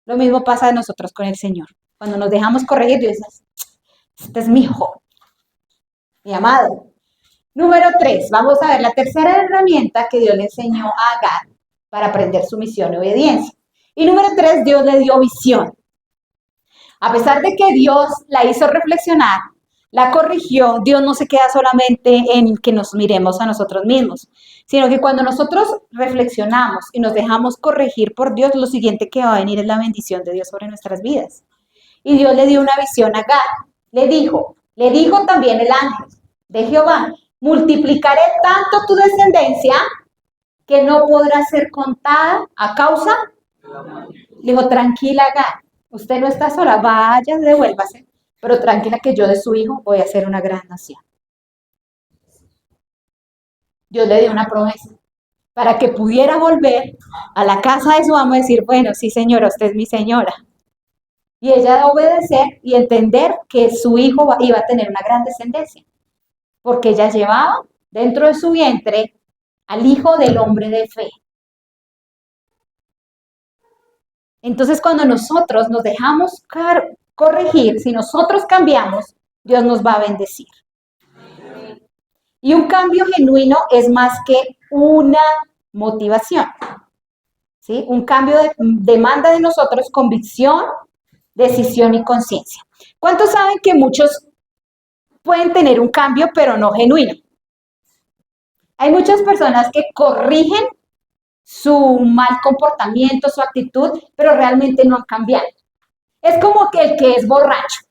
Lo mismo pasa de nosotros con el Señor. Cuando nos dejamos corregir, Dios dice, este es mi hijo, mi amado. Número 3, vamos a ver la tercera herramienta que Dios le enseñó a Agar para aprender sumisión y obediencia. Y número 3, Dios le dio visión. A pesar de que Dios la hizo reflexionar, la corrigió, Dios no se queda solamente en que nos miremos a nosotros mismos, sino que cuando nosotros reflexionamos y nos dejamos corregir por Dios, lo siguiente que va a venir es la bendición de Dios sobre nuestras vidas. Y Dios le dio una visión a Agar. Le dijo también el ángel de Jehová, multiplicaré tanto tu descendencia que no podrá ser contada a causa. Le dijo, tranquila, Agar, usted no está sola, vaya, devuélvase, pero tranquila que yo de su hijo voy a ser una gran nación. Dios le dio una promesa para que pudiera volver a la casa de su amo y decir, bueno, sí señora, usted es mi señora. Y ella obedecer y entender que su hijo iba a tener una gran descendencia, porque ella llevaba dentro de su vientre al hijo del hombre de fe. Entonces, cuando nosotros nos dejamos corregir, si nosotros cambiamos, Dios nos va a bendecir. Y un cambio genuino es más que una motivación. ¿Sí? Un cambio demanda de nosotros convicción, decisión y conciencia. ¿Cuántos saben que muchos pueden tener un cambio, pero no genuino? Hay muchas personas que corrigen su mal comportamiento, su actitud, pero realmente no han cambiado. Es como que el que es borracho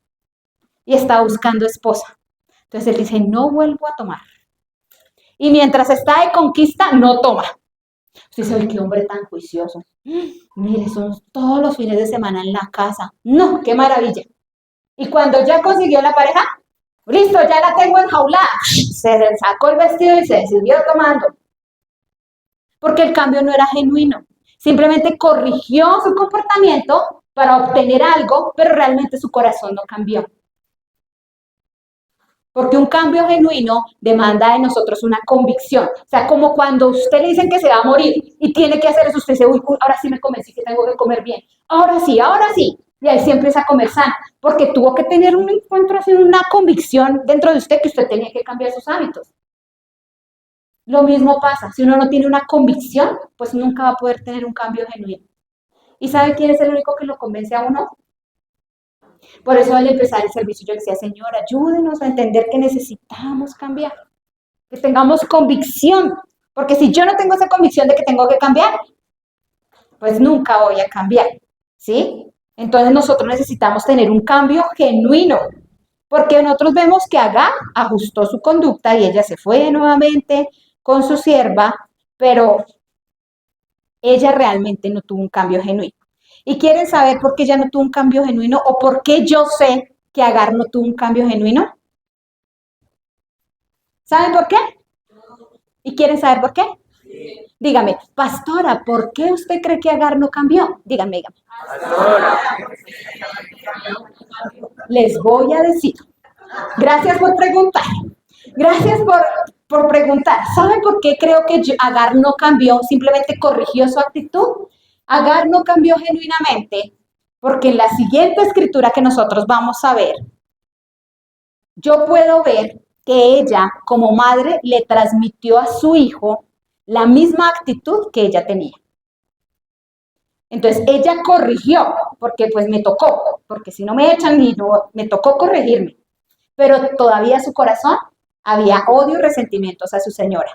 y está buscando esposa. Entonces él dice, no vuelvo a tomar. Y mientras está de conquista, no toma. Usted dice, qué hombre tan juicioso. Mire, son todos los fines de semana en la casa. No, qué maravilla. Y cuando ya consiguió la pareja, listo, ya la tengo enjaulada. Se sacó el vestido y se siguió tomando. Porque el cambio no era genuino. Simplemente corrigió su comportamiento para obtener algo, pero realmente su corazón no cambió. Porque un cambio genuino demanda de nosotros una convicción. O sea, como cuando usted le dicen que se va a morir y tiene que hacer eso, usted dice, uy, ahora sí me convencí que tengo que comer bien. Ahora sí, ahora sí. Y ahí sí empieza a comer sano. Porque tuvo que tener un encuentro así, una convicción dentro de usted que usted tenía que cambiar sus hábitos. Lo mismo pasa. Si uno no tiene una convicción, pues nunca va a poder tener un cambio genuino. ¿Y sabe quién es el único que lo convence a uno? Por eso al empezar el servicio yo decía, Señor, ayúdenos a entender que necesitamos cambiar, que tengamos convicción, porque si yo no tengo esa convicción de que tengo que cambiar, pues nunca voy a cambiar, ¿sí? Entonces nosotros necesitamos tener un cambio genuino, porque nosotros vemos que Agar ajustó su conducta y ella se fue nuevamente con su sierva, pero ella realmente no tuvo un cambio genuino. ¿Y quieren saber por qué ella no tuvo un cambio genuino o por qué yo sé que Agar no tuvo un cambio genuino? ¿Saben por qué? ¿Y quieren saber por qué? Dígame, pastora, ¿por qué usted cree que Agar no cambió? Dígame, dígame. Les voy a decir. Gracias por preguntar. Gracias por preguntar. ¿Saben por qué creo que Agar no cambió? Simplemente corrigió su actitud. Agar no cambió genuinamente porque en la siguiente escritura que nosotros vamos a ver, yo puedo ver que ella como madre le transmitió a su hijo la misma actitud que ella tenía. Entonces ella corrigió, porque pues me tocó, porque si no me echan ni no, me tocó corregirme. Pero todavía su corazón había odio y resentimientos a su señora.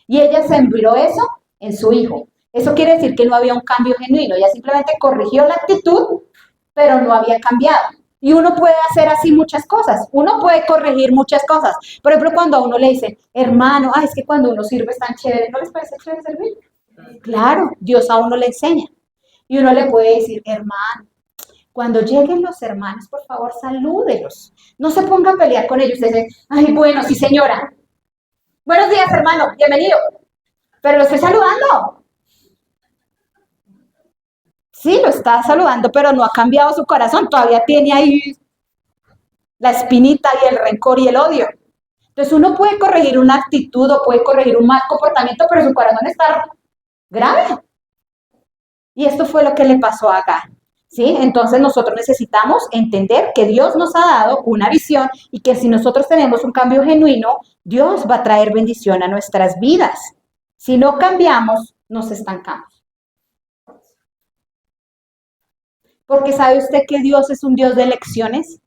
Y ella sembró eso en su hijo. Eso quiere decir que no había un cambio genuino. Ella simplemente corrigió la actitud, pero no había cambiado. Y uno puede hacer así muchas cosas. Uno puede corregir muchas cosas. Por ejemplo, cuando a uno le dicen, hermano, es que cuando uno sirve es tan chévere. ¿No les parece chévere servir? Claro, Dios a uno le enseña. Y uno le puede decir, hermano, cuando lleguen los hermanos, por favor, salúdelos. No se ponga a pelear con ellos. Dice, ay, bueno, sí, señora. Buenos días, hermano, bienvenido. Pero lo estoy saludando. Sí, lo está saludando, pero no ha cambiado su corazón. Todavía tiene ahí la espinita y el rencor y el odio. Entonces uno puede corregir una actitud o puede corregir un mal comportamiento, pero su corazón está grave. Y esto fue lo que le pasó a Agar. ¿Sí? Entonces nosotros necesitamos entender que Dios nos ha dado una visión y que si nosotros tenemos un cambio genuino, Dios va a traer bendición a nuestras vidas. Si no cambiamos, nos estancamos. Porque ¿sabe usted que Dios es un Dios de lecciones?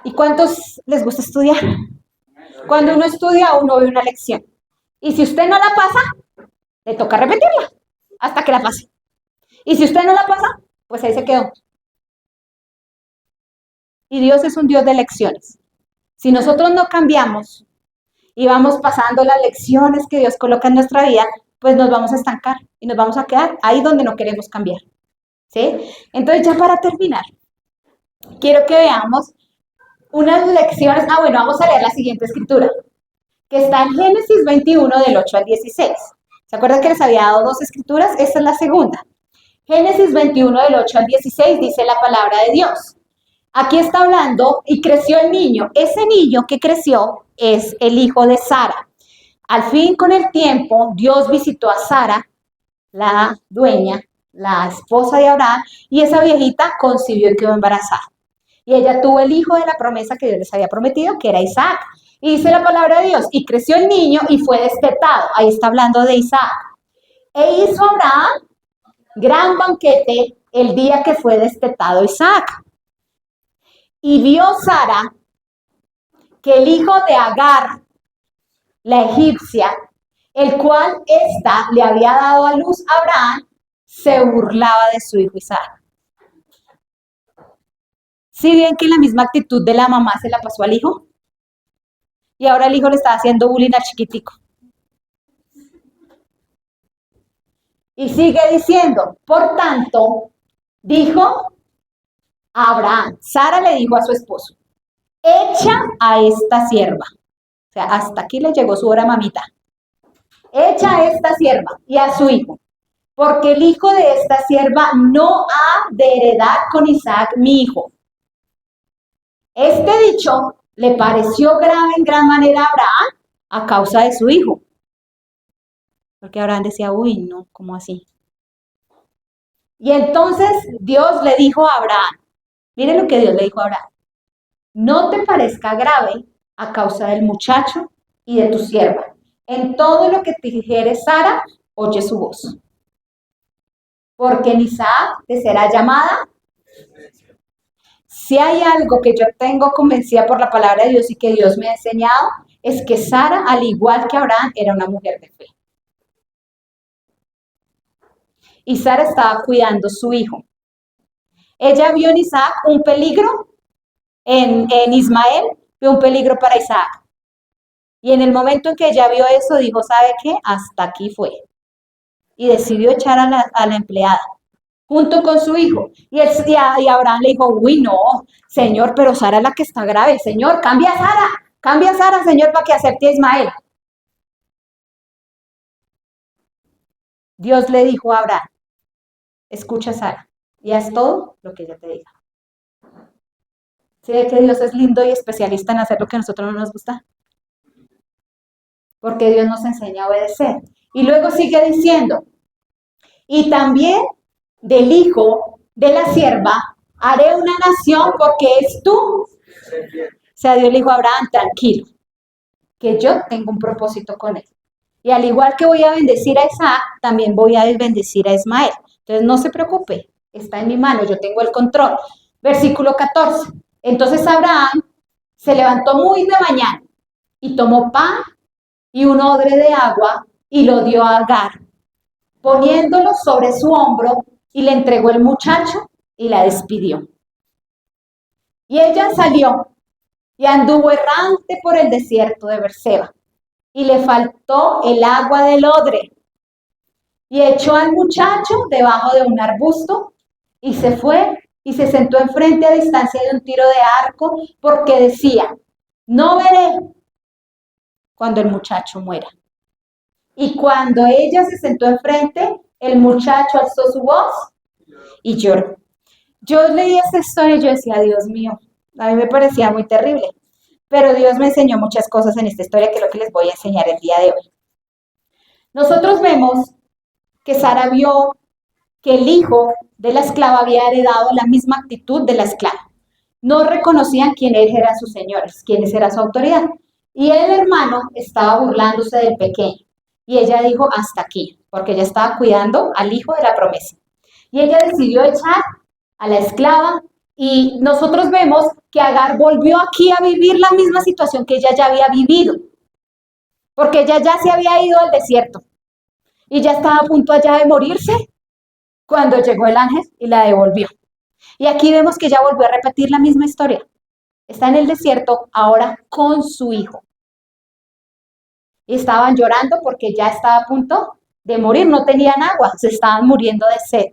¿Y cuántos les gusta estudiar? Cuando uno estudia, uno ve una lección. Y si usted no la pasa, le toca repetirla hasta que la pase. Y si usted no la pasa, pues ahí se quedó. Y Dios es un Dios de lecciones. Si nosotros no cambiamos y vamos pasando las lecciones que Dios coloca en nuestra vida, pues nos vamos a estancar y nos vamos a quedar ahí donde no queremos cambiar. ¿Sí? Entonces, ya para terminar, quiero que veamos unas lecciones. Bueno, vamos a leer la siguiente escritura, que está en Génesis 21, del 8 al 16. ¿Se acuerdan que les había dado dos escrituras? Esta es la segunda. Génesis 21, del 8 al 16, dice la palabra de Dios. Aquí está hablando, y creció el niño. Ese niño que creció es el hijo de Sara. Al fin, con el tiempo, Dios visitó a Sara, la dueña, la esposa de Abraham, y esa viejita concibió y quedó embarazada. Y ella tuvo el hijo de la promesa que Dios les había prometido, que era Isaac. Y dice la palabra de Dios, y creció el niño y fue destetado. Ahí está hablando de Isaac. E hizo Abraham gran banquete el día que fue destetado Isaac. Y vio Sara que el hijo de Agar, la egipcia, el cual ésta le había dado a luz a Abraham, se burlaba de su hijo Isaac. ¿Sí ven que la misma actitud de la mamá se la pasó al hijo? Y ahora el hijo le está haciendo bullying al chiquitico. Y sigue diciendo, por tanto, dijo a Abraham, Sara le dijo a su esposo, echa a esta sierva. O sea, hasta aquí le llegó su hora, mamita. Echa a esta sierva y a su hijo, porque el hijo de esta sierva no ha de heredar con Isaac, mi hijo. Este dicho le pareció grave en gran manera a Abraham a causa de su hijo. Porque Abraham decía, uy, no, ¿cómo así? Y entonces Dios le dijo a Abraham, mire lo que Dios le dijo a Abraham, no te parezca grave a causa del muchacho y de tu sierva. En todo lo que te dijere Sara, oye su voz. Porque en Isaac te será llamada. Si hay algo que yo tengo convencida por la palabra de Dios y que Dios me ha enseñado, es que Sara, al igual que Abraham, era una mujer de fe. Y Sara estaba cuidando a su hijo. Ella vio en Isaac un peligro, en Ismael vio un peligro para Isaac. Y en el momento en que ella vio eso, dijo, ¿sabe qué? Hasta aquí fue. y decidió echar a la empleada junto con su hijo. Y Abraham le dijo, uy, no, Señor, pero Sara es la que está grave. Señor, cambia a Sara, Señor, para que acepte a Ismael. Dios le dijo a Abraham, escucha a Sara y haz todo lo que ella te diga. ¿Sí ve que Dios es lindo y especialista en hacer lo que a nosotros no nos gusta? Porque Dios nos enseña a obedecer. Y luego sigue diciendo, y también del hijo de la sierva haré una nación porque es tú. O sea, Dios le dijo a Abraham, tranquilo, que yo tengo un propósito con él. Y al igual que voy a bendecir a Isaac, también voy a bendecir a Ismael. Entonces no se preocupe, está en mi mano, yo tengo el control. Versículo 14. Entonces Abraham se levantó muy de mañana y tomó pan y un odre de agua y lo dio a Agar, poniéndolo sobre su hombro, y le entregó el muchacho y la despidió. Y ella salió y anduvo errante por el desierto de Berseba, y le faltó el agua del odre. Y echó al muchacho debajo de un arbusto y se fue y se sentó enfrente a distancia de un tiro de arco, porque decía, no veré cuando el muchacho muera. Y cuando ella se sentó enfrente, el muchacho alzó su voz y lloró. Yo leí esta historia y yo decía, Dios mío, a mí me parecía muy terrible. Pero Dios me enseñó muchas cosas en esta historia, que es lo que les voy a enseñar el día de hoy. Nosotros vemos que Sara vio que el hijo de la esclava había heredado la misma actitud de la esclava. No reconocían quiénes eran sus señores, quiénes era su autoridad. Y el hermano estaba burlándose del pequeño. Y ella dijo, hasta aquí, porque ella estaba cuidando al hijo de la promesa. Y ella decidió echar a la esclava, y nosotros vemos que Agar volvió aquí a vivir la misma situación que ella ya había vivido, porque ella ya se había ido al desierto y ya estaba a punto allá de morirse cuando llegó el ángel y la devolvió. Y aquí vemos que ella volvió a repetir la misma historia. Está en el desierto ahora con su hijo. Y estaban llorando porque ya estaba a punto de morir, no tenían agua, se estaban muriendo de sed.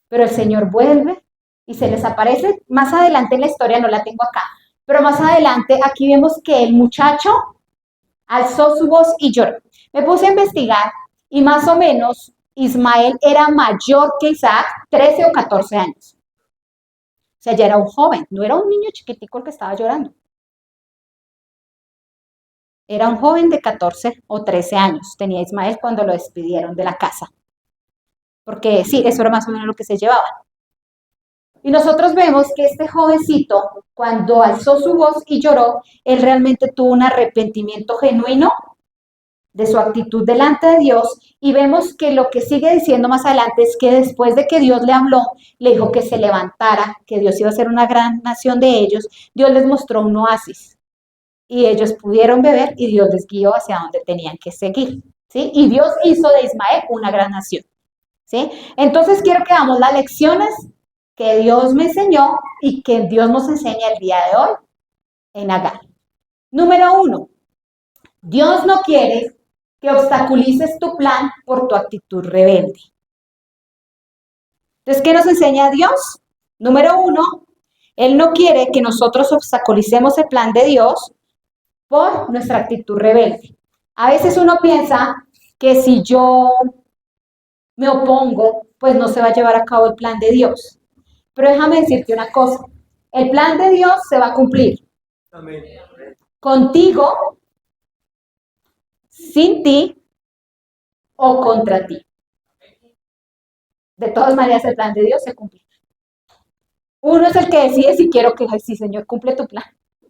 Pero el Señor vuelve y se les aparece. Más adelante en la historia, no la tengo acá, pero más adelante aquí vemos que el muchacho alzó su voz y lloró. Me puse a investigar y más o menos Ismael era mayor que Isaac, 13 o 14 años. O sea, ya era un joven, no era un niño chiquitico el que estaba llorando. Era un joven de 14 o 13 años, tenía Ismael cuando lo despidieron de la casa. Porque sí, eso era más o menos lo que se llevaba. Y nosotros vemos que este jovencito, cuando alzó su voz y lloró, él realmente tuvo un arrepentimiento genuino de su actitud delante de Dios, y vemos que lo que sigue diciendo más adelante es que después de que Dios le habló, le dijo que se levantara, que Dios iba a ser una gran nación de ellos. Dios les mostró un oasis y ellos pudieron beber y Dios les guió hacia donde tenían que seguir, ¿sí? Y Dios hizo de Ismael una gran nación, ¿sí? Entonces quiero que damos las lecciones que Dios me enseñó y que Dios nos enseña el día de hoy en Agar. Número 1, Dios no quiere que obstaculices tu plan por tu actitud rebelde. Entonces, ¿qué nos enseña Dios? Número 1, Él no quiere que nosotros obstaculicemos el plan de Dios por nuestra actitud rebelde. A veces uno piensa que si yo me opongo, pues no se va a llevar a cabo el plan de Dios. Pero déjame decirte una cosa, el plan de Dios se va a cumplir. Amén. Contigo, sin ti o contra ti. De todas maneras, el plan de Dios se cumple. Uno es el que decide si quiero que, sí, Señor, cumple tu plan.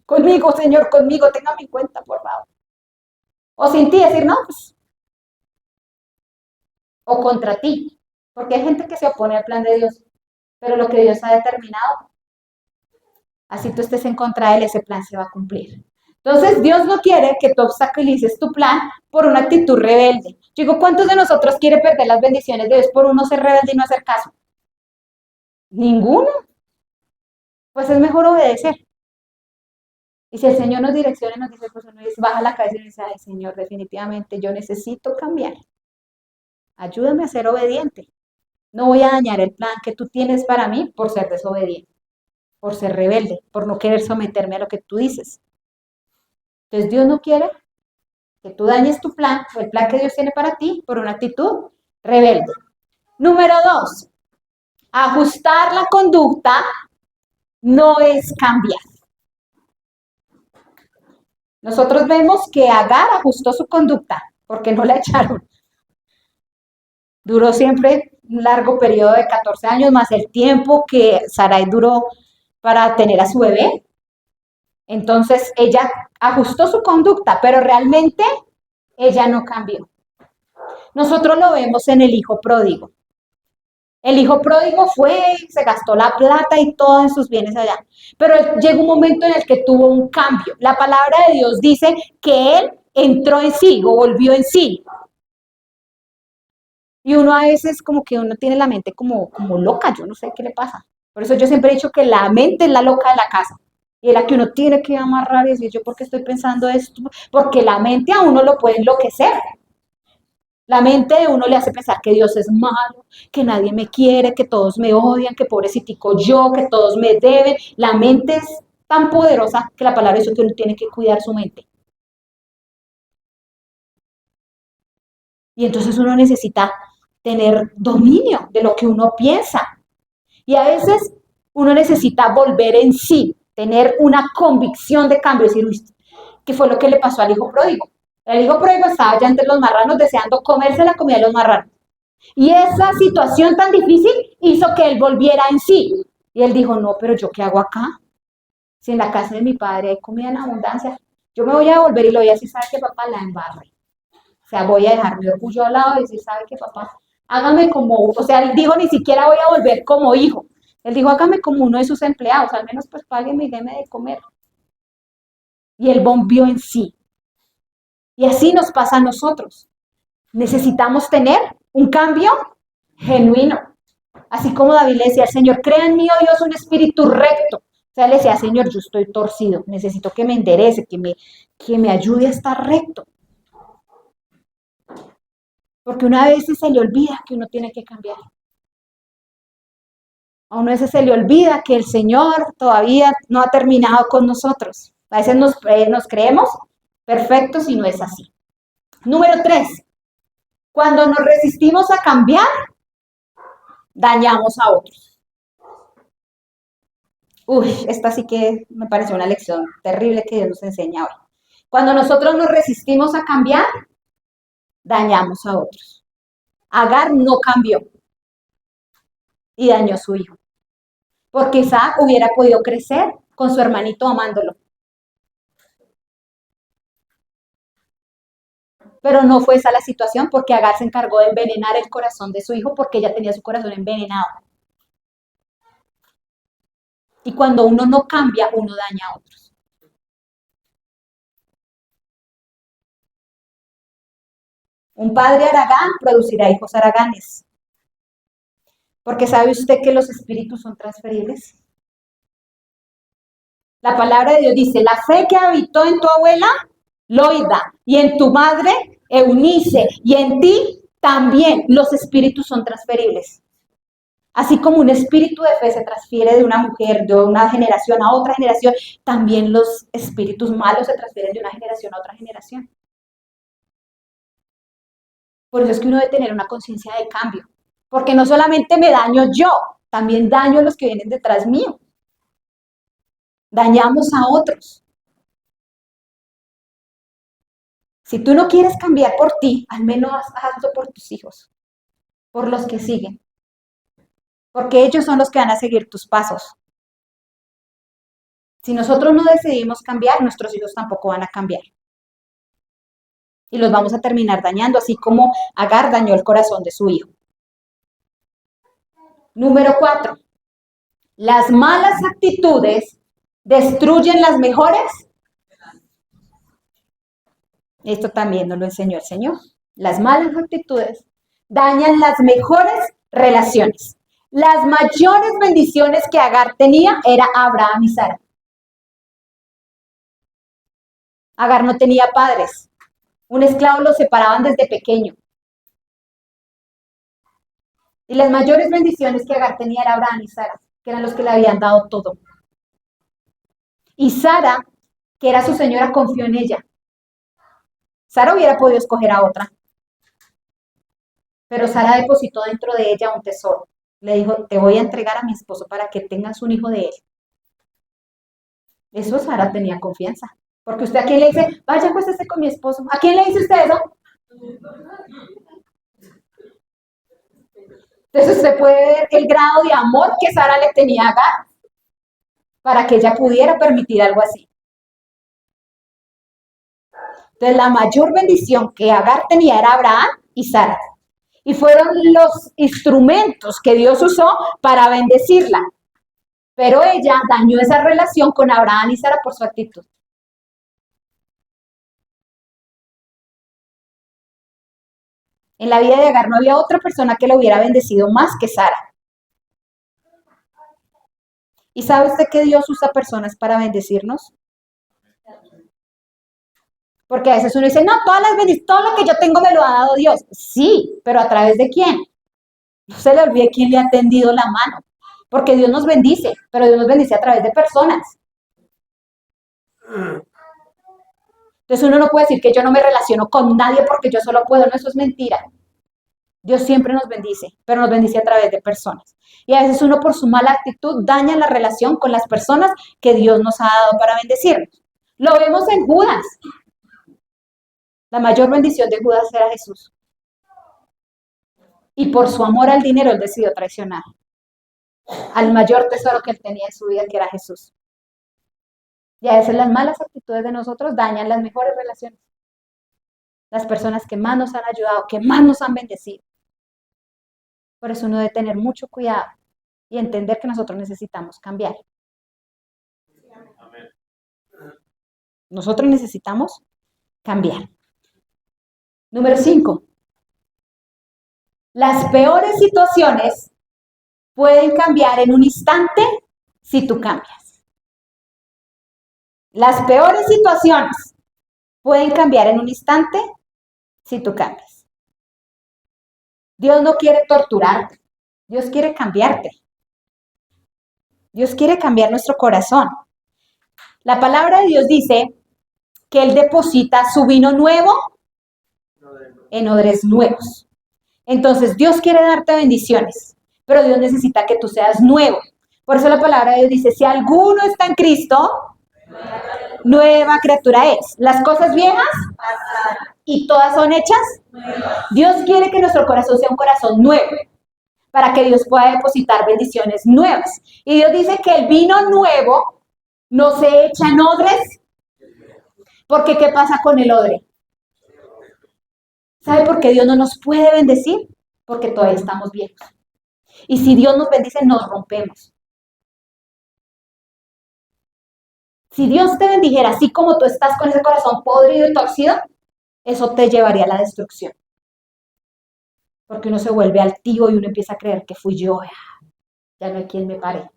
Conmigo, Señor, conmigo, téngame en cuenta, por favor. O sin ti, decir, no, pues. O contra ti. Porque hay gente que se opone al plan de Dios. Pero lo que Dios ha determinado, así tú estés en contra de él, ese plan se va a cumplir. Entonces, Dios no quiere que tú obstaculices tu plan por una actitud rebelde. Yo digo, ¿cuántos de nosotros quiere perder las bendiciones de Dios por uno ser rebelde y no hacer caso? Ninguno. Pues es mejor obedecer. Y si el Señor nos direcciona y nos dice, pues uno baja la cabeza y dice, ay, Señor, definitivamente yo necesito cambiar. Ayúdame a ser obediente. No voy a dañar el plan que tú tienes para mí por ser desobediente, por ser rebelde, por no querer someterme a lo que tú dices. Entonces Dios no quiere que tú dañes tu plan o el plan que Dios tiene para ti por una actitud rebelde. Número 2, ajustar la conducta no es cambiar. Nosotros vemos que Agar ajustó su conducta porque no la echaron. Duró siempre un largo periodo de 14 años más el tiempo que Sarai duró para tener a su bebé. Entonces ella ajustó su conducta, pero realmente ella no cambió. Nosotros lo vemos en el hijo pródigo. El hijo pródigo fue, se gastó la plata y todo en sus bienes allá. Pero llegó un momento en el que tuvo un cambio. La palabra de Dios dice que él entró en sí o volvió en sí. Y uno a veces como que uno tiene la mente como loca, yo no sé qué le pasa. Por eso yo siempre he dicho que la mente es la loca de la casa. Y es la que uno tiene que amarrar y decir, ¿yo por qué estoy pensando esto? Porque la mente a uno lo puede enloquecer. La mente de uno le hace pensar que Dios es malo, que nadie me quiere, que todos me odian, que pobrecitico yo, que todos me deben. La mente es tan poderosa que la palabra dice que uno tiene que cuidar su mente. Y entonces uno necesita tener dominio de lo que uno piensa. Y a veces uno necesita volver en sí, tener una convicción de cambio, decir, uy, ¿qué fue lo que le pasó al hijo pródigo? El hijo pródigo estaba ya entre los marranos deseando comerse la comida de los marranos. Y esa situación tan difícil hizo que él volviera en sí. Y él dijo, no, pero ¿yo qué hago acá? Si en la casa de mi padre hay comida en abundancia, yo me voy a volver y lo voy a decir, ¿sabe qué, papá? La embarre. O sea, voy a dejar mi orgullo al lado y decir, ¿sabe qué, papá? Hágame como, o sea, él dijo, ni siquiera voy a volver como hijo. Él dijo, hágame como uno de sus empleados, al menos pues págueme y déme de comer. Y él volvió en sí. Y así nos pasa a nosotros. Necesitamos tener un cambio genuino. Así como David le decía al Señor, crea en mí, oh Dios, un espíritu recto. O sea, le decía, Señor, yo estoy torcido, necesito que me enderece, que me ayude a estar recto. Porque una vez se le olvida que uno tiene que cambiar. A uno a veces se le olvida que el Señor todavía no ha terminado con nosotros. A veces nos creemos perfectos y no es así. Número 3, cuando nos resistimos a cambiar, dañamos a otros. Uy, esta sí que me pareció una lección terrible que Dios nos enseña hoy. Cuando nosotros nos resistimos a cambiar, dañamos a otros. Agar no cambió y dañó a su hijo. Porque Isaac hubiera podido crecer con su hermanito amándolo. Pero no fue esa la situación porque Agar se encargó de envenenar el corazón de su hijo porque ella tenía su corazón envenenado. Y cuando uno no cambia, uno daña a otros. Un padre aragán producirá hijos araganes. Porque ¿sabe usted que los espíritus son transferibles? La palabra de Dios dice, la fe que habitó en tu abuela, Loida, y en tu madre, Eunice, y en ti también los espíritus son transferibles. Así como un espíritu de fe se transfiere de una mujer, de una generación a otra generación, también los espíritus malos se transfieren de una generación a otra generación. Por eso es que uno debe tener una conciencia de cambio. Porque no solamente me daño yo, también daño a los que vienen detrás mío. Dañamos a otros. Si tú no quieres cambiar por ti, al menos hazlo por tus hijos, por los que siguen. Porque ellos son los que van a seguir tus pasos. Si nosotros no decidimos cambiar, nuestros hijos tampoco van a cambiar. Y los vamos a terminar dañando, así como Agar dañó el corazón de su hijo. Número 4. Las malas actitudes destruyen las mejores. Esto también nos lo enseñó el Señor. Las malas actitudes dañan las mejores relaciones. Las mayores bendiciones que Agar tenía era Abraham y Sara. Agar no tenía padres. Un esclavo lo separaban desde pequeño. Y las mayores bendiciones que Agar tenía era Abraham y Sara, que eran los que le habían dado todo. Y Sara, que era su señora, confió en ella. Sara hubiera podido escoger a otra, pero Sara depositó dentro de ella un tesoro. Le dijo, te voy a entregar a mi esposo para que tengas un hijo de él. Eso Sara tenía confianza. Porque usted a quién le dice, vaya, acuéstese con mi esposo. ¿A quién le dice usted eso? Entonces usted puede ver el grado de amor que Sara le tenía a Agar para que ella pudiera permitir algo así. Entonces la mayor bendición que Agar tenía era Abraham y Sara. Y fueron los instrumentos que Dios usó para bendecirla. Pero ella dañó esa relación con Abraham y Sara por su actitud. En la vida de Agar no había otra persona que la hubiera bendecido más que Sara. ¿Y sabe usted que Dios usa personas para bendecirnos? Porque a veces uno dice, no, todas las bendiciones, todo lo que yo tengo me lo ha dado Dios. Sí, pero ¿a través de quién? No se le olvide quién le ha tendido la mano. Porque Dios nos bendice, pero Dios nos bendice a través de personas. Entonces uno no puede decir que yo no me relaciono con nadie porque yo solo puedo, no, eso es mentira. Dios siempre nos bendice, pero nos bendice a través de personas. Y a veces uno por su mala actitud daña la relación con las personas que Dios nos ha dado para bendecirnos. Lo vemos en Judas. La mayor bendición de Judas era Jesús. Y por su amor al dinero, él decidió traicionar al mayor tesoro que él tenía en su vida, que era Jesús. Y a veces las malas actitudes de nosotros dañan las mejores relaciones. Las personas que más nos han ayudado, que más nos han bendecido. Por eso uno debe tener mucho cuidado y entender que nosotros necesitamos cambiar. Nosotros necesitamos cambiar. Número 5. Las peores situaciones pueden cambiar en un instante si tú cambias. Las peores situaciones pueden cambiar en un instante si tú cambias. Dios no quiere torturarte. Dios quiere cambiarte. Dios quiere cambiar nuestro corazón. La palabra de Dios dice que Él deposita su vino nuevo en odres nuevos. Entonces, Dios quiere darte bendiciones, pero Dios necesita que tú seas nuevo. Por eso la palabra de Dios dice, si alguno está en Cristo, nueva criatura es. Las cosas viejas y todas son hechas. Dios quiere que nuestro corazón sea un corazón nuevo, para que Dios pueda depositar bendiciones nuevas. Y Dios dice que el vino nuevo no se echa en odres, porque ¿qué pasa con el odre? ¿Sabe por qué Dios no nos puede bendecir? Porque todavía estamos viejos. Y si Dios nos bendice, nos rompemos. Si Dios te bendijera así como tú estás con ese corazón podrido y torcido, eso te llevaría a la destrucción. Porque uno se vuelve altivo y uno empieza a creer que fui yo, ya no hay quien me pare.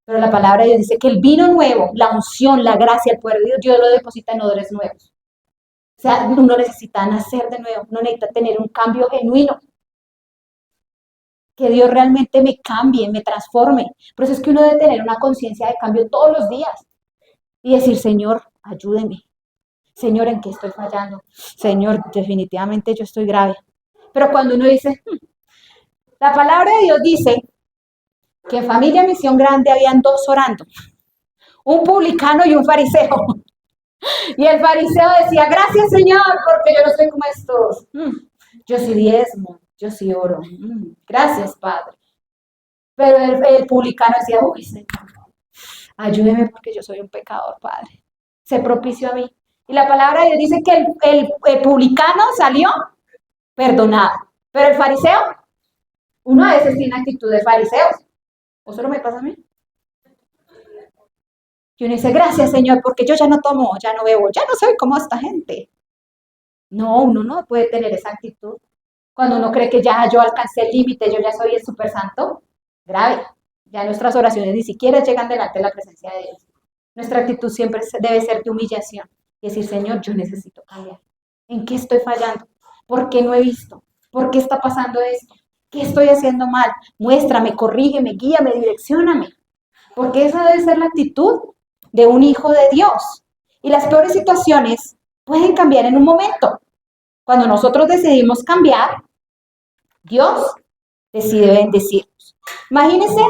Pero la palabra de Dios dice que el vino nuevo, la unción, la gracia, el poder de Dios lo deposita en odres nuevos. O sea, uno necesita nacer de nuevo, uno necesita tener un cambio genuino. Que Dios realmente me cambie, me transforme. Por eso es que uno debe tener una conciencia de cambio todos los días. Y decir, Señor, ayúdeme. Señor, ¿en qué estoy fallando? Señor, definitivamente yo estoy grave. Pero cuando uno dice, la palabra de Dios dice que en Familia Misión Grande habían dos orando. Un publicano y un fariseo. Y el fariseo decía, gracias Señor, porque yo no soy como estos. Yo sí diezmo, yo sí oro. Gracias, Padre. Pero el publicano decía, uy, Señor, ayúdeme porque yo soy un pecador, Padre. Se propició a mí. Y la palabra de Dios dice que el publicano salió perdonado. Pero el fariseo, uno a veces tiene actitud de fariseos. ¿O solo me pasa a mí? Y uno dice, gracias Señor, porque yo ya no tomo, ya no bebo, ya no soy como esta gente. No, uno no puede tener esa actitud. Cuando uno cree que ya yo alcancé el límite, yo ya soy el súper santo, grave. Ya nuestras oraciones ni siquiera llegan delante de la presencia de Dios. Nuestra actitud siempre debe ser de humillación y decir, Señor, yo necesito cambiar. ¿En qué estoy fallando? ¿Por qué no he visto? ¿Por qué está pasando esto? ¿Qué estoy haciendo mal? Muéstrame, corrígeme, guíame, direccióname. Porque esa debe ser la actitud de un hijo de Dios. Y las peores situaciones pueden cambiar en un momento. Cuando nosotros decidimos cambiar, Dios decide bendecirnos. Imagínense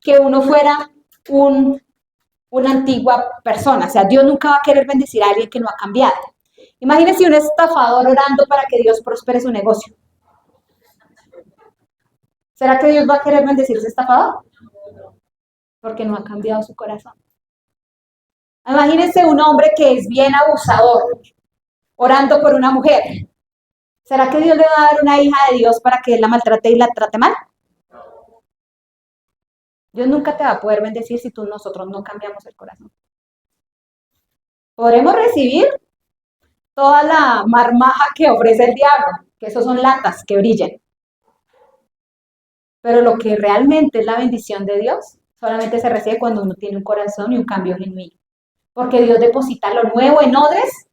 que uno fuera una antigua persona. O sea, Dios nunca va a querer bendecir a alguien que no ha cambiado. Imagínense un estafador orando para que Dios prospere su negocio. ¿Será que Dios va a querer bendecir a ese estafador? Porque no ha cambiado su corazón. Imagínense un hombre que es bien abusador, orando por una mujer. ¿Será que Dios le va a dar una hija de Dios para que él la maltrate y la trate mal? Dios nunca te va a poder bendecir si nosotros no cambiamos el corazón. Podremos recibir toda la marmaja que ofrece el diablo, que esos son latas que brillan. Pero lo que realmente es la bendición de Dios, solamente se recibe cuando uno tiene un corazón y un cambio genuino. Porque Dios deposita lo nuevo en odres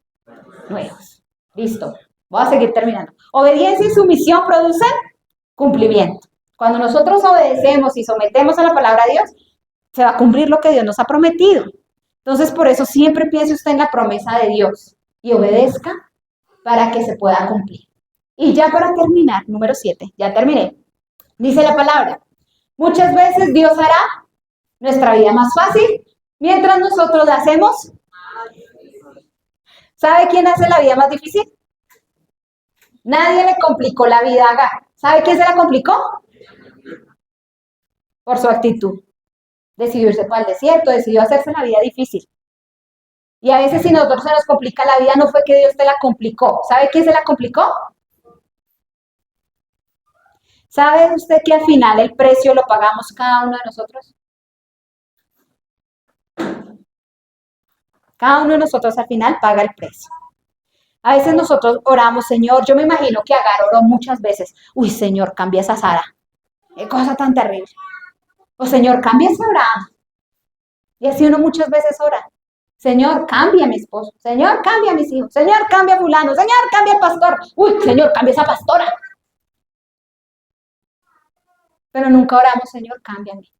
nuevos. Listo. Voy a seguir terminando. Obediencia y sumisión producen cumplimiento. Cuando nosotros obedecemos y sometemos a la palabra de Dios, se va a cumplir lo que Dios nos ha prometido. Entonces, por eso siempre piense usted en la promesa de Dios y obedezca para que se pueda cumplir. Y ya para terminar, número 7, ya terminé. Dice la palabra, muchas veces Dios hará nuestra vida más fácil mientras nosotros la hacemos. ¿Sabe quién hace la vida más difícil? Nadie le complicó la vida a Agar. ¿Sabe quién se la complicó? Por su actitud. Decidió irse para el desierto, decidió hacerse la vida difícil. Y a veces si nosotros se nos complica la vida, no fue que Dios te la complicó. ¿Sabe quién se la complicó? ¿Sabe usted que al final el precio lo pagamos cada uno de nosotros? Cada uno de nosotros al final paga el precio. A veces nosotros oramos, Señor, yo me imagino que Agar oró muchas veces. Uy, Señor, cambia esa Sara. Qué cosa tan terrible. O Señor, cambia ese Abraham. Y así uno muchas veces ora. Señor, cambia a mi esposo. Señor, cambia a mis hijos. Señor, cambia a fulano. Señor, cambia al pastor. Uy, Señor, cambia esa pastora. Pero nunca oramos, Señor, cámbiame.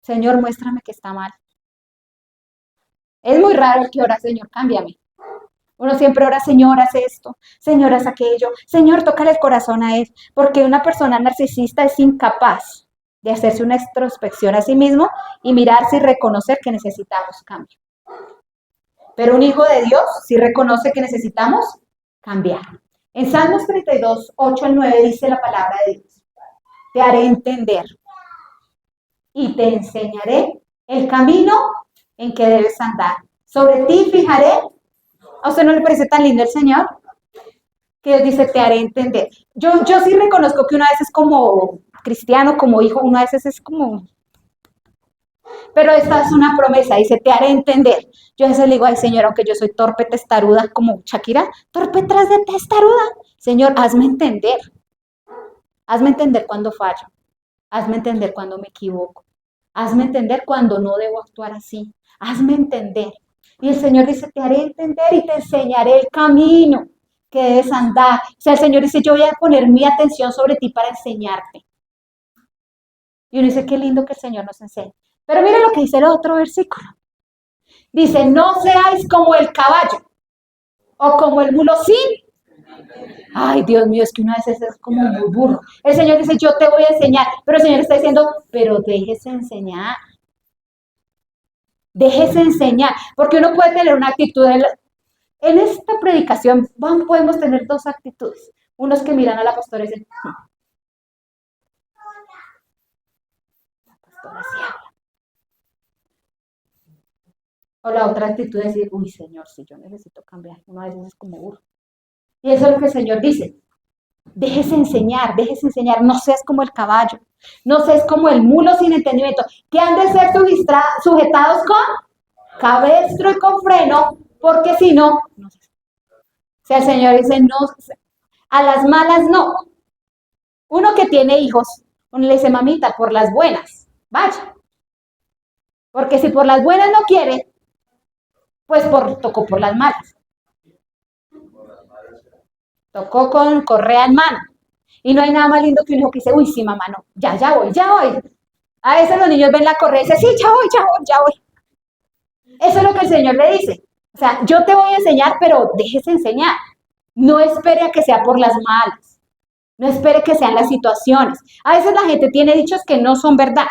Señor, muéstrame que está mal. Es muy raro el que ora, Señor, cámbiame. Uno siempre ora, Señor, haz esto, Señor, haz aquello, Señor, tócale el corazón a él, porque una persona narcisista es incapaz de hacerse una introspección a sí mismo y mirarse y reconocer que necesitamos cambio. Pero un hijo de Dios sí reconoce que necesitamos cambiar. En Salmos 32, 8 al 9 dice la palabra de Dios, te haré entender y te enseñaré el camino en que debes andar. Sobre ti fijaré. ¿A usted no le parece tan lindo el Señor? Que Dios dice, te haré entender. Yo sí reconozco que una vez es como cristiano, como hijo, una vez es como... Pero esta es una promesa, dice, te haré entender. Yo a veces le digo, ay Señor, aunque yo soy torpe, testaruda, como Shakira, torpe tras de testaruda. Señor, hazme entender. Hazme entender cuando fallo. Hazme entender cuando me equivoco. Hazme entender cuando no debo actuar así. Hazme entender. Y el Señor dice, te haré entender y te enseñaré el camino que debes andar. O sea, el Señor dice, yo voy a poner mi atención sobre ti para enseñarte. Y uno dice, qué lindo que el Señor nos enseñe. Pero mire lo que dice el otro versículo. Dice, no seáis como el caballo o como el mulo sin. Ay, Dios mío, es que una vez es como muy burro. El Señor dice, yo te voy a enseñar. Pero el Señor está diciendo, pero déjese enseñar. Déjese enseñar. Porque uno puede tener una actitud. En esta predicación podemos tener dos actitudes. Unos que miran a la pastora y dicen, la pastora sí habla. O la otra actitud es decir, uy, Señor, si yo necesito cambiar. Uno a veces es como burro. Y eso es lo que el Señor dice. Déjese enseñar, no seas como el caballo, no seas como el mulo sin entendimiento, que han de ser sujetados con cabestro y con freno, porque si no, no sé. O sea, el Señor dice, no, a las malas no. Uno que tiene hijos, uno le dice, mamita, por las buenas, vaya. Porque si por las buenas no quiere, pues tocó por las malas. Tocó con correa en mano. Y no hay nada más lindo que un hijo que dice, uy, sí, mamá, no, ya voy, ya voy. A veces los niños ven la correa y dicen, sí, ya voy, ya voy, ya voy. Eso es lo que el Señor le dice. O sea, yo te voy a enseñar, pero déjese enseñar. No espere a que sea por las malas. No espere que sean las situaciones. A veces la gente tiene dichos que no son verdad.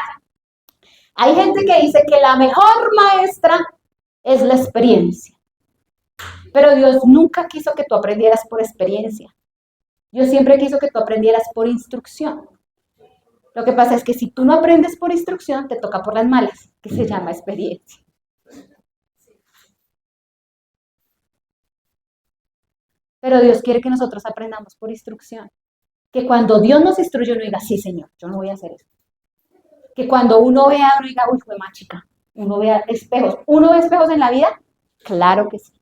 Hay gente que dice que la mejor maestra es la experiencia. Pero Dios nunca quiso que tú aprendieras por experiencia. Dios siempre quiso que tú aprendieras por instrucción. Lo que pasa es que si tú no aprendes por instrucción, te toca por las malas, que se llama experiencia. Pero Dios quiere que nosotros aprendamos por instrucción. Que cuando Dios nos instruye, uno diga, sí, Señor, yo no voy a hacer eso. Que cuando uno vea, uno diga, uy, fue más chica. Uno vea espejos. ¿Uno ve espejos en la vida? Claro que sí.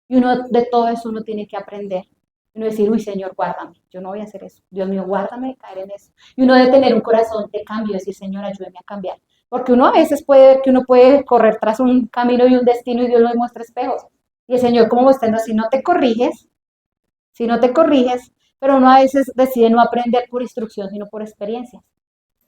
Y uno de todo eso uno tiene que aprender. Y uno decir, uy, Señor, guárdame. Yo no voy a hacer eso. Dios mío, guárdame de caer en eso. Y uno debe tener un corazón de cambio, decir, Señor, ayúdame a cambiar. Porque uno a veces puede ver que uno puede correr tras un camino y un destino y Dios nos muestra espejos. Y el Señor, como mostrando, si no te corriges, si no te corriges, pero uno a veces decide no aprender por instrucción, sino por experiencias.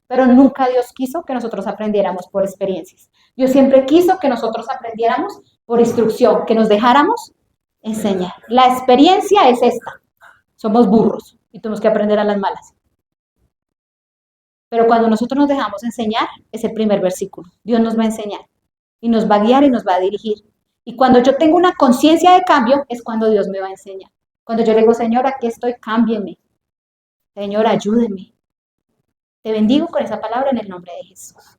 Pero nunca Dios quiso que nosotros aprendiéramos por experiencias. Dios siempre quiso que nosotros aprendiéramos por instrucción, que nos dejáramos enseñar. La experiencia es esta. Somos burros y tenemos que aprender a las malas. Pero cuando nosotros nos dejamos enseñar, es el primer versículo. Dios nos va a enseñar y nos va a guiar y nos va a dirigir. Y cuando yo tengo una conciencia de cambio, es cuando Dios me va a enseñar. Cuando yo le digo, Señor, aquí estoy, cámbieme. Señor, ayúdeme. Te bendigo con esa palabra en el nombre de Jesús.